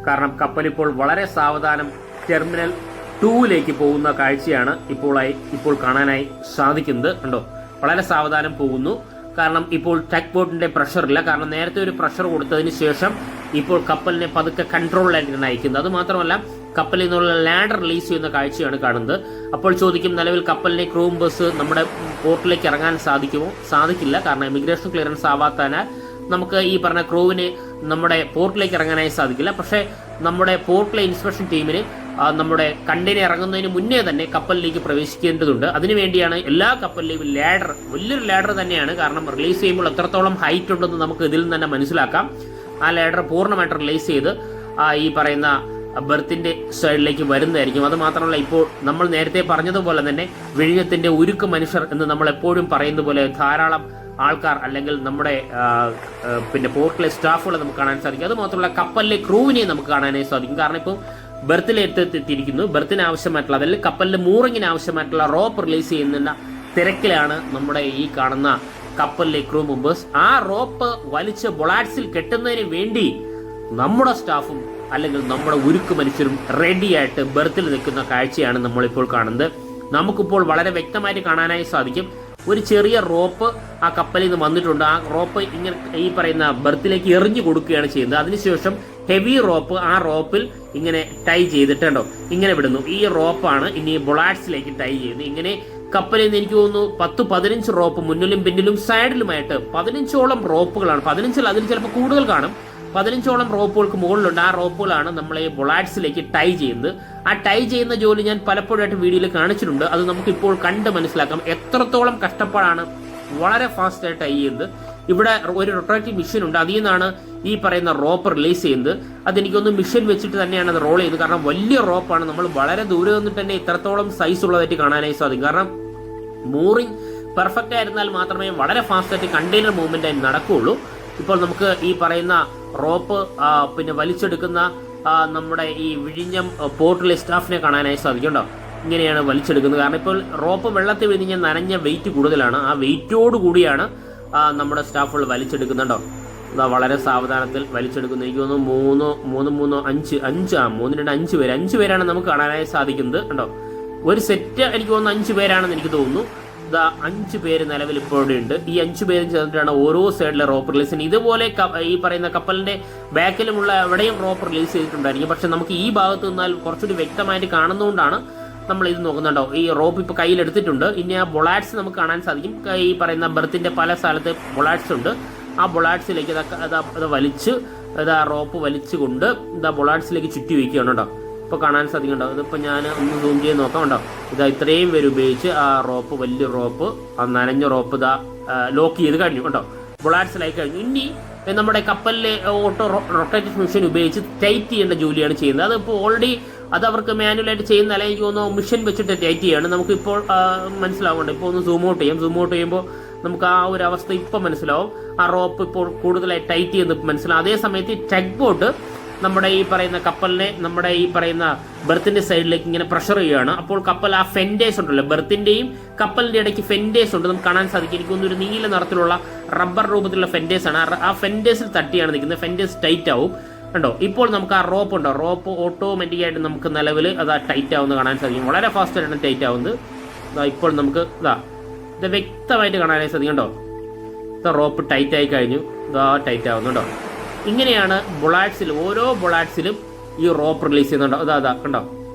കാരണം കപ്പൽ ഇപ്പോൾ വളരെ സാവധാനം ടെർമിനൽ 2ലേക്ക് പോകുന്ന കാഴ്ചയാണ് ഇപ്പോൾ കാണാനായി സാധിക്കുന്നത് കണ്ടോ. വളരെ സാവധാനം പോകുന്നു. കാരണം ഇപ്പോൾ ടഗ് ബോട്ടിന്റെ പ്രഷറില്ല. കാരണം നേരത്തെ ഒരു പ്രഷർ കൊടുത്തതിന് ശേഷം ഇപ്പോൾ കപ്പലിനെ പതുക്കെ കൺട്രോളിലായിട്ടാണ് അയക്കുന്നത്. അത് മാത്രമല്ല കപ്പലിൽ നിന്നുള്ള ലാൻഡർ റിലീസ് ചെയ്യുന്ന കാഴ്ചയാണ് കാണുന്നത്. അപ്പോൾ ചോദിക്കും, നിലവിൽ കപ്പലിനെ ക്രൂ മെമ്പേഴ്സ് നമ്മുടെ പോർട്ടിലേക്ക് ഇറങ്ങാൻ സാധിക്കുമോ? സാധിക്കില്ല. കാരണം ഇമിഗ്രേഷൻ ക്ലിയറൻസ് ആവാത്തതിനാൽ നമുക്ക് ഈ പറഞ്ഞ ക്രൂവിന് നമ്മുടെ പോർട്ടിലേക്ക് ഇറങ്ങാനായി സാധിക്കില്ല. പക്ഷേ നമ്മുടെ പോർട്ടിലെ ഇൻസ്പെക്ഷൻ ടീമിന് നമ്മുടെ കണ്ടെയ്നർ ഇറങ്ങുന്നതിന് മുന്നേ തന്നെ കപ്പലിലേക്ക് പ്രവേശിക്കേണ്ടതുണ്ട്. അതിനുവേണ്ടിയാണ് എല്ലാ കപ്പലിലെയും ലാഡർ, വലിയൊരു ലാഡർ തന്നെയാണ്. കാരണം റിലീസ് ചെയ്യുമ്പോൾ എത്രത്തോളം ഹൈറ്റ് ഉണ്ടെന്ന് നമുക്ക് ഇതിൽ നിന്ന് തന്നെ മനസ്സിലാക്കാം. ആ ലാഡർ പൂർണ്ണമായിട്ട് റിലീസ് ചെയ്ത് ഈ പറയുന്ന ബർത്തിന്റെ സൈഡിലേക്ക് വരുന്നതായിരിക്കും. അത് മാത്രമല്ല ഇപ്പോൾ നമ്മൾ നേരത്തെ പറഞ്ഞതുപോലെ തന്നെ വിഴിഞ്ഞത്തിന്റെ ഉരുക്ക് മനുഷ്യർ എന്ന് നമ്മൾ എപ്പോഴും പറയുന്ന പോലെ ധാരാളം ആൾക്കാർ അല്ലെങ്കിൽ നമ്മുടെ പിന്നെ പോർട്ടിലെ സ്റ്റാഫുകളെ നമുക്ക് കാണാൻ സാധിക്കും. അത് മാത്രമല്ല കപ്പലിലെ ക്രൂവിനെ നമുക്ക് കാണാനായി സാധിക്കും. കാരണം ഇപ്പോൾ ബർത്തിലെത്തിയിരിക്കുന്നു. ബർത്തിന് ആവശ്യമായിട്ടുള്ള അല്ലെങ്കിൽ കപ്പലിന്റെ മൂറിങ്ങിന് ആവശ്യമായിട്ടുള്ള റോപ്പ് റിലീസ് ചെയ്യുന്ന തിരക്കിലാണ് നമ്മുടെ ഈ കാണുന്ന കപ്പലിലെ ക്രൂ മെമ്പേഴ്സ്. ആ റോപ്പ് വലിച്ച് ബൊളാറ്റ്സിൽ കെട്ടുന്നതിന് വേണ്ടി നമ്മുടെ സ്റ്റാഫും അല്ലെങ്കിൽ നമ്മുടെ ഉരുക്ക് മനുഷ്യരും റെഡിയായിട്ട് ബെർത്തിൽ നിൽക്കുന്ന കാഴ്ചയാണ് നമ്മളിപ്പോൾ കാണുന്നത്. നമുക്കിപ്പോൾ വളരെ വ്യക്തമായിട്ട് കാണാനായി സാധിക്കും. ഒരു ചെറിയ റോപ്പ് ആ കപ്പലിൽ നിന്ന് വന്നിട്ടുണ്ട്. ആ റോപ്പ് ഇങ്ങനെ ഈ പറയുന്ന ബെർത്തിലേക്ക് എറിഞ്ഞു കൊടുക്കുകയാണ് ചെയ്യുന്നത്. അതിനുശേഷം ഹെവി റോപ്പ് ആ റോപ്പിൽ ഇങ്ങനെ ടൈ ചെയ്തിട്ടുണ്ടോ ഇങ്ങനെ വിടുന്നു. ഈ റോപ്പാണ് ഇനി ബൊളാഡ്സിലേക്ക് ടൈ ചെയ്യുന്നത്. ഇങ്ങനെ കപ്പലിൽ നിന്ന് എനിക്ക് തോന്നുന്നു 10-15 റോപ്പ് മുന്നിലും പിന്നിലും സൈഡിലുമായിട്ട് 15ഓളം റോപ്പുകളാണ്. 15 അതിൽ ചിലപ്പോൾ കൂടുതൽ കാണും. 15ഓളം റോപ്പുകൾക്ക് മുകളിലുണ്ട്. ആ റോപ്പുകളാണ് നമ്മൾ ഈ ബൊളാഡ്സിലേക്ക് ടൈ ചെയ്യുന്നത്. ആ ടൈ ചെയ്യുന്ന ജോലി ഞാൻ പലപ്പോഴായിട്ട് വീഡിയോയിൽ കാണിച്ചിട്ടുണ്ട്. അത് നമുക്ക് ഇപ്പോൾ കണ്ട് മനസ്സിലാക്കാം എത്രത്തോളം കഷ്ടപ്പാടാണ്. വളരെ ഫാസ്റ്റായിട്ട് ടൈ ചെയ്യുന്നത്. ഇവിടെ ഒരു റൊട്ടേറ്റിംഗ് മെഷീൻ ഉണ്ട്. അതിൽ നിന്നാണ് ഈ പറയുന്ന റോപ്പ് റിലീസ് ചെയ്യുന്നത്. അതെനിക്കൊന്ന് മെഷീൻ വെച്ചിട്ട് തന്നെയാണ് അത് റോൾ ചെയ്യുന്നത്. കാരണം വലിയ റോപ്പാണ്. നമ്മൾ വളരെ ദൂരെ നിന്നിട്ട് തന്നെ ഇത്രത്തോളം സൈസ് ഉള്ളതായിട്ട് കാണാനായി സാധിക്കും. കാരണം മൂറിങ് പെർഫെക്റ്റ് ആയിരുന്നാൽ മാത്രമേ വളരെ ഫാസ്റ്റായിട്ട് കണ്ടെയ്നർ മൂവ്മെന്റ് ആയി നടക്കുകയുള്ളൂ. ഇപ്പോൾ നമുക്ക് ഈ പറയുന്ന റോപ്പ് പിന്നെ വലിച്ചെടുക്കുന്ന നമ്മുടെ ഈ വിഴിഞ്ഞം പോർട്ടിലെ സ്റ്റാഫിനെ കാണാനായി സാധിക്കുന്നുണ്ടോ. ഇങ്ങനെയാണ് വലിച്ചെടുക്കുന്നത്. കാരണം ഇപ്പോൾ റോപ്പ് വെള്ളത്തിൽ വിഴിഞ്ഞ നനഞ്ഞ വെയിറ്റ് കൂടുതലാണ്. ആ വെയിറ്റോട് കൂടിയാണ് നമ്മുടെ സ്റ്റാഫുകൾ വലിച്ചെടുക്കുന്നുണ്ടോ. വളരെ സാവധാനത്തിൽ വലിച്ചെടുക്കുന്നു. എനിക്ക് തോന്നുന്നു 3 പേര് 5 പേരാണ് നമുക്ക് കാണാനായി സാധിക്കുന്നത് കണ്ടോ. ഒരു സെറ്റ് എനിക്ക് തോന്നുന്നു 5 പേരാണെന്ന് എനിക്ക് തോന്നുന്നു. 5 പേര് നിലവിൽ ഇപ്പോഴും ഉണ്ട്. ഈ 5 പേരും ചേർന്നിട്ടാണ് ഓരോ സൈഡിലെ റോപ്പ് റിലീസ് ചെയ്യുന്നത്. ഇതുപോലെ ഈ പറയുന്ന കപ്പലിന്റെ ബാക്കിലുമുള്ള എവിടെയും റോപ്പ് റിലീസ് ചെയ്തിട്ടുണ്ടായിരിക്കും. പക്ഷെ നമുക്ക് ഈ ഭാഗത്ത് നിന്നാൽ കുറച്ചുകൂടി വ്യക്തമായിട്ട് കാണുന്നതുകൊണ്ടാണ് നമ്മൾ ഇത് നോക്കുന്നുണ്ടോ. ഈ റോപ്പ് ഇപ്പൊ കയ്യിലെടുത്തിട്ടുണ്ട്. ഇനി ആ ബൊളാഡ്സ് നമുക്ക് കാണാൻ സാധിക്കും. ഈ പറയുന്ന ബെർത്തിന്റെ പല സ്ഥലത്ത് ബൊളാഡ്സ് ഉണ്ട്. ആ ബൊളാഡ്സിലേക്ക് അത് വലിച്ച് റോപ്പ് വലിച്ചുകൊണ്ട് ബൊളാഡ്സിലേക്ക് ചുറ്റി വയ്ക്കുകയാണ് കേട്ടോ. ഇപ്പോൾ കാണാൻ സാധിക്കുന്നുണ്ടോ. ഇതിപ്പോൾ ഞാൻ ഒന്ന് സൂം ചെയ്ത് നോക്കാം കേട്ടോ. ഇത്രയും പേര് ഉപയോഗിച്ച് ആ റോപ്പ് വലിയ റോപ്പ് ആ നനഞ്ഞ റോപ്പ് ലോക്ക് ചെയ്ത് കഴിഞ്ഞു കേട്ടോ. ബൊളാഡ്സിലായി കഴിഞ്ഞു. ഇനി നമ്മുടെ കപ്പലിലെ റൊട്ടേറ്റിംഗ് മെഷീൻ ഉപയോഗിച്ച് ടൈറ്റ് ചെയ്യേണ്ട ജോലിയാണ് ചെയ്യുന്നത്. അതിപ്പോൾ ഓൾറെഡി അത് അവർക്ക് മാനുവലായിട്ട് ചെയ്യുന്ന അല്ലെങ്കിൽ എനിക്ക് തോന്നുന്നു മിഷൻ വെച്ചിട്ട് ടൈറ്റ് ചെയ്യാണ്. നമുക്കിപ്പോൾ മനസ്സിലാവുന്നുണ്ട്. ഇപ്പോൾ ഒന്ന് സൂം ഔട്ട് ചെയ്യുമ്പോൾ നമുക്ക് ആ ഒരു അവസ്ഥ ഇപ്പം മനസ്സിലാവും. ആ റോപ്പ് ഇപ്പോൾ കൂടുതലായി ടൈറ്റ് ചെയ്യുന്നത് മനസ്സിലാവും. അതേ സമയത്ത് ടഗ് ബോട്ട് നമ്മുടെ ഈ പറയുന്ന കപ്പലിനെ നമ്മുടെ ഈ പറയുന്ന ബെർത്തിന്റെ സൈഡിലേക്ക് ഇങ്ങനെ പ്രഷർ ചെയ്യുകയാണ്. അപ്പോൾ കപ്പൽ ആ ഫെൻഡേഴ്സ് ഉണ്ടല്ലോ, ബെർത്തിന്റെയും കപ്പലിന്റെ ഇടയ്ക്ക് ഫെൻഡേഴ്സ് ഉണ്ട്. നമുക്ക് കാണാൻ സാധിക്കും. എനിക്കൊന്നൊരു നീല നിറത്തിലുള്ള റബ്ബർ രൂപത്തിലുള്ള ഫെൻഡേഴ്സ് ആണ്. ആ ഫെൻഡേഴ്സിൽ തട്ടിയാണ് നിൽക്കുന്നത്. ഫെൻഡേഴ്സ് ടൈറ്റ് ആവും കണ്ടോ. ഇപ്പോൾ നമുക്ക് ആ റോപ്പ് ഉണ്ടോ, റോപ്പ് ഓട്ടോമാറ്റിക് ആയിട്ട് നമുക്ക് നിലവിൽ അത് ടൈറ്റ് ആവുന്ന കാണാൻ സാധിക്കും. വളരെ ഫാസ്റ്റ് ആയിട്ടാണ് ടൈറ്റ് ആവുന്നത്. ഇപ്പോൾ നമുക്ക് ഇത് വ്യക്തമായിട്ട് കാണാനായി സാധിക്കും കേട്ടോ. റോപ്പ് ടൈറ്റ് ആയി കഴിഞ്ഞു. ടൈറ്റ് ആവുന്നുണ്ടോ. ഇങ്ങനെയാണ് ബൊളാഡ്സിൽ ഓരോ ബൊളാഡ്സിലും ഈ റോപ്പ് റിലീസ് ചെയ്യുന്നുണ്ടോ. കണ്ടോ.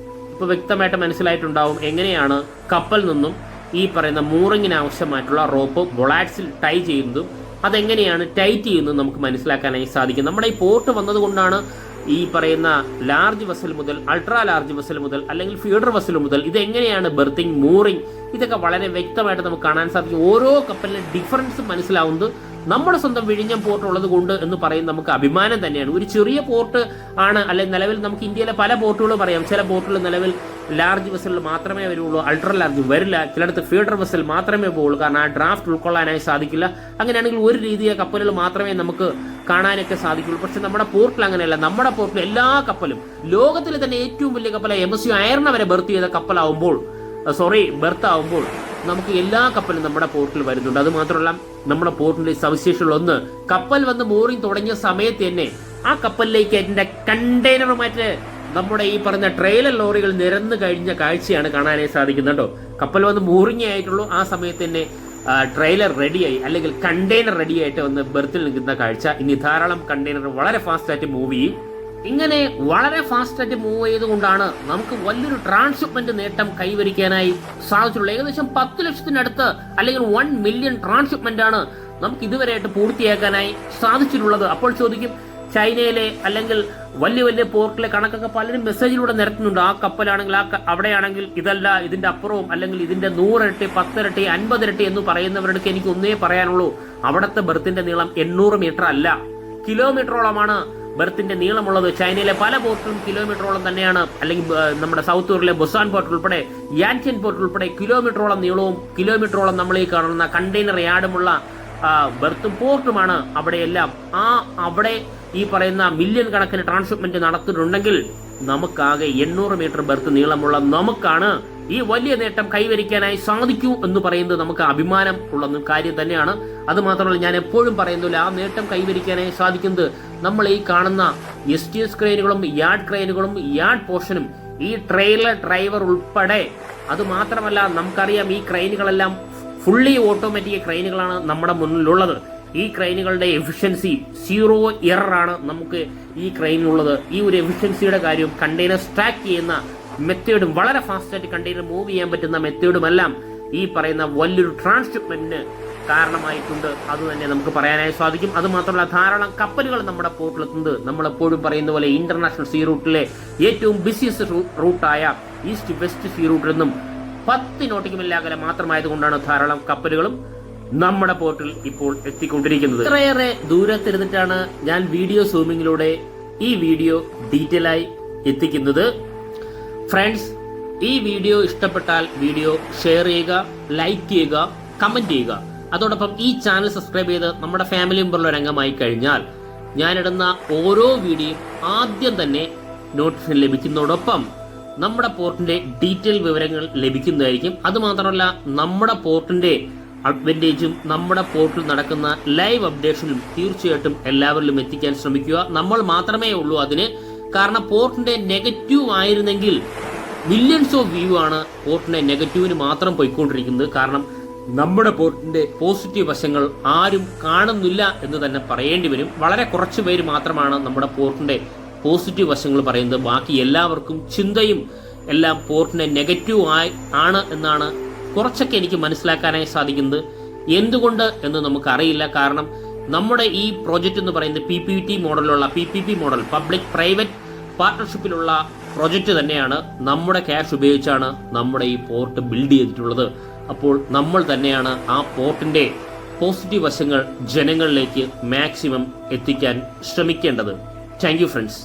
ഇപ്പോൾ വ്യക്തമായിട്ട് മനസ്സിലായിട്ടുണ്ടാവും എങ്ങനെയാണ് കപ്പൽ നിന്നും ഈ പറയുന്ന മൂറിങ്ങിന് ആവശ്യമായിട്ടുള്ള റോപ്പ് ബൊളാഡ്സിൽ ടൈ ചെയ്യുന്നതും അതെങ്ങനെയാണ് ടൈറ്റ് ചെയ്യുന്നതും നമുക്ക് മനസ്സിലാക്കാനായി സാധിക്കും. നമ്മുടെ ഈ പോർട്ട് വന്നതുകൊണ്ടാണ് ഈ പറയുന്ന ലാർജ് വെസൽ മുതൽ അൾട്രാ ലാർജ് വെസൽ മുതൽ അല്ലെങ്കിൽ ഫീഡർ വെസൽ മുതൽ ഇതെങ്ങനെയാണ് ബെർത്തിങ്, മൂറിങ്, ഇതൊക്കെ വളരെ വ്യക്തമായിട്ട് നമുക്ക് കാണാൻ സാധിക്കും. ഓരോ കപ്പലിലെ ഡിഫറൻസ് മനസ്സിലാവുന്നത് നമ്മുടെ സ്വന്തം വിഴിഞ്ഞം പോർട്ട് ഉള്ളത് കൊണ്ട് എന്ന് പറയുന്നത് നമുക്ക് അഭിമാനം തന്നെയാണ്. ഒരു ചെറിയ പോർട്ട് ആണ്. അല്ലെങ്കിൽ നിലവിൽ നമുക്ക് ഇന്ത്യയിലെ പല പോർട്ടുകളും പറയാം. ചില പോർട്ടുകൾ നിലവിൽ ലാർജ് വെസലിൽ മാത്രമേ വരുള്ളൂ, അൾട്രാ ലാർജ് വരില്ല. ചിലടത്ത് ഫീഡർ വെസൽ മാത്രമേ പോകുള്ളൂ. കാരണം ആ ഡ്രാഫ്റ്റ് ഉൾക്കൊള്ളാനായി സാധിക്കില്ല. അങ്ങനെയാണെങ്കിൽ ഒരു രീതിയിലെ കപ്പലുകൾ മാത്രമേ നമുക്ക് കാണാനൊക്കെ സാധിക്കുള്ളൂ. പക്ഷെ നമ്മുടെ പോർട്ടിൽ അങ്ങനെയല്ല. നമ്മുടെ പോർട്ടിൽ എല്ലാ കപ്പലും ലോകത്തിലെ തന്നെ ഏറ്റവും വലിയ കപ്പലായ MSC അയർണ വരെ ബെർത്ത് ചെയ്ത കപ്പലാവുമ്പോൾ ബെർത്താവുമ്പോൾ നമുക്ക് എല്ലാ കപ്പലും നമ്മുടെ പോർട്ടിൽ വരുന്നുണ്ട്. അത് മാത്രമല്ല നമ്മുടെ പോർട്ടിന്റെ സവിശേഷതകൾ ഒന്ന്, കപ്പൽ വന്ന് മൂറിങ് തുടങ്ങിയ സമയത്ത് തന്നെ ആ കപ്പലിലേക്ക് അതിന്റെ കണ്ടെയ്നറുമായിട്ട് നമ്മുടെ ഈ പറഞ്ഞ ട്രെയിലർ ലോറികൾ നിരന്നു കഴിഞ്ഞ കാഴ്ചയാണ് കാണാനായി സാധിക്കുന്നത് കേട്ടോ. കപ്പൽ വന്ന് മൂറിങ് ആയിട്ടുള്ളൂ. ആ സമയത്ത് തന്നെ ട്രെയിലർ റെഡിയായി അല്ലെങ്കിൽ കണ്ടെയ്നർ റെഡിയായിട്ട് വന്ന് ബെർത്തിൽ നിൽക്കുന്ന കാഴ്ച. ഇനി ധാരാളം കണ്ടെയ്നർ വളരെ ഫാസ്റ്റായിട്ട് മൂവ് ചെയ്യും. ഇങ്ങനെ വളരെ ഫാസ്റ്റായിട്ട് മൂവ് ചെയ്തുകൊണ്ടാണ് നമുക്ക് വലിയൊരു ട്രാൻസ്ഷിപ്മെന്റ് നേട്ടം കൈവരിക്കാനായി സാധിച്ചുള്ളൂ. ഏകദേശം 10 ലക്ഷത്തിനടുത്ത് അല്ലെങ്കിൽ 1 മില്യൺ ട്രാൻസ്ഷിപ്മെന്റ് ആണ് നമുക്ക് ഇതുവരെയായിട്ട് പൂർത്തിയാക്കാനായി സാധിച്ചിട്ടുള്ളത്. അപ്പോൾ ചോദിക്കും, ചൈനയിലെ അല്ലെങ്കിൽ വലിയ വലിയ പോർട്ടിലെ കണക്കൊക്കെ പലരും മെസ്സേജിലൂടെ നിരത്തുന്നുണ്ട്. ആ കപ്പലാണെങ്കിൽ അവിടെയാണെങ്കിൽ ഇതല്ല, ഇതിന്റെ അപ്പുറവും അല്ലെങ്കിൽ ഇതിന്റെ 100 ഇരട്ടി 10 ഇരട്ടി 50 ഇരട്ടി എന്ന് പറയുന്നവരുടെ എനിക്ക് ഒന്നേ പറയാനുള്ളൂ, അവിടുത്തെ ബെർത്തിന്റെ നീളം 800 മീറ്റർ അല്ല, കിലോമീറ്ററോളമാണ് ബെർത്തിന്റെ നീളമുള്ളത്. ചൈനയിലെ പല പോർട്ടിലും കിലോമീറ്ററോളം തന്നെയാണ്. അല്ലെങ്കിൽ നമ്മുടെ സൗത്ത് കൊറിയയിലെ ബൊസാൻ പോർട്ട് ഉൾപ്പെടെ യാൻഷ്യൻ പോർട്ട് ഉൾപ്പെടെ കിലോമീറ്ററോളം നീളവും കിലോമീറ്ററോളം നമ്മൾ ഈ കാണുന്ന കണ്ടെയ്നർ യാർഡുമുള്ള ബെർത്തും പോർട്ടുമാണ് അവിടെയെല്ലാം. അവിടെ ഈ പറയുന്ന മില്യൺ കണക്കിന് ട്രാൻസ്ഷിപ്മെന്റ് നടത്തിയിട്ടുണ്ടെങ്കിൽ നമുക്കാകെ 800 മീറ്റർ ബെർത്ത് നീളമുള്ള നമുക്കാണ് ഈ വലിയ നേട്ടം കൈവരിക്കാനായി സാധിക്കൂ എന്ന് പറയുന്നത് നമുക്ക് അഭിമാനം ഉള്ള കാര്യം തന്നെയാണ്. അത് മാത്രമല്ല, ഞാൻ എപ്പോഴും പറയുന്നില്ല, ആ നേട്ടം കൈവരിക്കാനായി സാധിക്കുന്നത് നമ്മൾ ഈ കാണുന്ന STS ക്രെയിനുകളും യാർഡ് ക്രെയിനുകളും യാർഡ് പോർഷനും ഈ ട്രെയിലർ ഡ്രൈവർ ഉൾപ്പെടെ. അത് മാത്രമല്ല, നമുക്കറിയാം ഈ ക്രെയിനുകളെല്ലാം ഫുള്ളി ഓട്ടോമാറ്റിക് ക്രെയിനുകളാണ് നമ്മുടെ മുന്നിലുള്ളത്. ഈ ക്രെയിനുകളുടെ എഫിഷ്യൻസി 0 എറർ ആണ് നമുക്ക് ഈ ക്രെയിനിലുള്ളത്. ഈ ഒരു എഫിഷ്യൻസിയുടെ കാര്യം കണ്ടെയ്നർ സ്റ്റാക്ക് ചെയ്യുന്ന മെത്തേഡും വളരെ ഫാസ്റ്റായിട്ട് കണ്ടെയ്നർ മൂവ് ചെയ്യാൻ പറ്റുന്ന മെത്തേഡുമെല്ലാം ഈ പറയുന്ന വലിയൊരു ട്രാൻസ്ഷിപ്മെന്റിന് കാരണമായിട്ടുണ്ട്. അത് തന്നെ നമുക്ക് പറയാനായി സാധിക്കും. അത് മാത്രമല്ല, ധാരാളം കപ്പലുകൾ നമ്മുടെ പോർട്ടിലെത്തുന്നത് നമ്മളെപ്പോഴും പറയുന്ന പോലെ ഇന്റർനാഷണൽ സീ റൂട്ടിലെ ഏറ്റവും ബിസിയസ്റ്റ് റൂട്ടായ ഈസ്റ്റ് വെസ്റ്റ് സീ റൂട്ടിൽ നിന്നും 10 നോട്ടിക്കൽ മൈൽ അകലെ മാത്രമായതുകൊണ്ടാണ് ധാരാളം കപ്പലുകളും നമ്മുടെ പോർട്ടിൽ ഇപ്പോൾ എത്തിക്കൊണ്ടിരിക്കുന്നത്. ഇത്രയേറെ ദൂരത്തിരുന്നിട്ടാണ് ഞാൻ വീഡിയോ സൂമിങ്ങിലൂടെ ഈ വീഡിയോ ഡീറ്റെയിൽ ആയി എത്തിക്കുന്നത്. ഫ്രണ്ട്സ്, ഈ വീഡിയോ ഇഷ്ടപ്പെട്ടാൽ വീഡിയോ ഷെയർ ചെയ്യുക, ലൈക്ക് ചെയ്യുക, കമന്റ് ചെയ്യുക. അതോടൊപ്പം ഈ ചാനൽ സബ്സ്ക്രൈബ് ചെയ്ത് നമ്മുടെ ഫാമിലി മെമ്പറിൽ ഒരു അംഗമായി കഴിഞ്ഞാൽ ഞാനിടുന്ന ഓരോ വീഡിയോയും ആദ്യം തന്നെ നോട്ടിഫിക്കേഷൻ ലഭിക്കുന്നതോടൊപ്പം നമ്മുടെ പോർട്ടിന്റെ ഡീറ്റെയിൽ വിവരങ്ങൾ ലഭിക്കുന്നതായിരിക്കും. അതുമാത്രമല്ല, നമ്മുടെ പോർട്ടിന്റെ അഡ്വാൻറ്റേജും നമ്മുടെ പോർട്ടിൽ നടക്കുന്ന ലൈവ് അപ്ഡേഷനും തീർച്ചയായിട്ടും എല്ലാവരിലും എത്തിക്കാൻ ശ്രമിക്കുക. നമ്മൾ മാത്രമേ ഉള്ളൂ അതിന്. കാരണം പോർട്ടിന്റെ നെഗറ്റീവ് ആയിരുന്നെങ്കിൽ മില്യൺസ് ഓഫ് വ്യൂ ആണ് പോർട്ടിന്റെ നെഗറ്റീവിന് മാത്രം പോയിക്കൊണ്ടിരിക്കുന്നത്. കാരണം നമ്മുടെ പോർട്ടിന്റെ പോസിറ്റീവ് വശങ്ങൾ ആരും കാണുന്നില്ല എന്ന് തന്നെ പറയേണ്ടി വരും. വളരെ കുറച്ച് പേര് മാത്രമാണ് നമ്മുടെ പോർട്ടിന്റെ പോസിറ്റീവ് വശങ്ങൾ പറയുന്നത്. ബാക്കി എല്ലാവർക്കും ചിന്തയും എല്ലാം പോർട്ടിന്റെ നെഗറ്റീവ് ആണ് എന്നാണ് കുറച്ചൊക്കെ എനിക്ക് മനസ്സിലാക്കാനായി സാധിക്കുന്നത്. എന്തുകൊണ്ട് എന്ന് നമുക്കറിയില്ല. കാരണം നമ്മുടെ ഈ പ്രോജക്റ്റ് എന്ന് പറയുന്നത് PPP മോഡലുള്ള PPP മോഡൽ, പബ്ലിക് പ്രൈവറ്റ് പാർട്ണർഷിപ്പിലുള്ള പ്രോജക്റ്റ് തന്നെയാണ്. നമ്മുടെ ക്യാഷ് ഉപയോഗിച്ചാണ് നമ്മുടെ ഈ പോർട്ട് ബിൽഡ് ചെയ്തിട്ടുള്ളത്. അപ്പോൾ നമ്മൾ തന്നെയാണ് ആ പോർട്ടിന്റെ പോസിറ്റീവ് വശങ്ങൾ ജനങ്ങളിലേക്ക് മാക്സിമം എത്തിക്കാൻ ശ്രമിക്കേണ്ടത്. Thank you friends.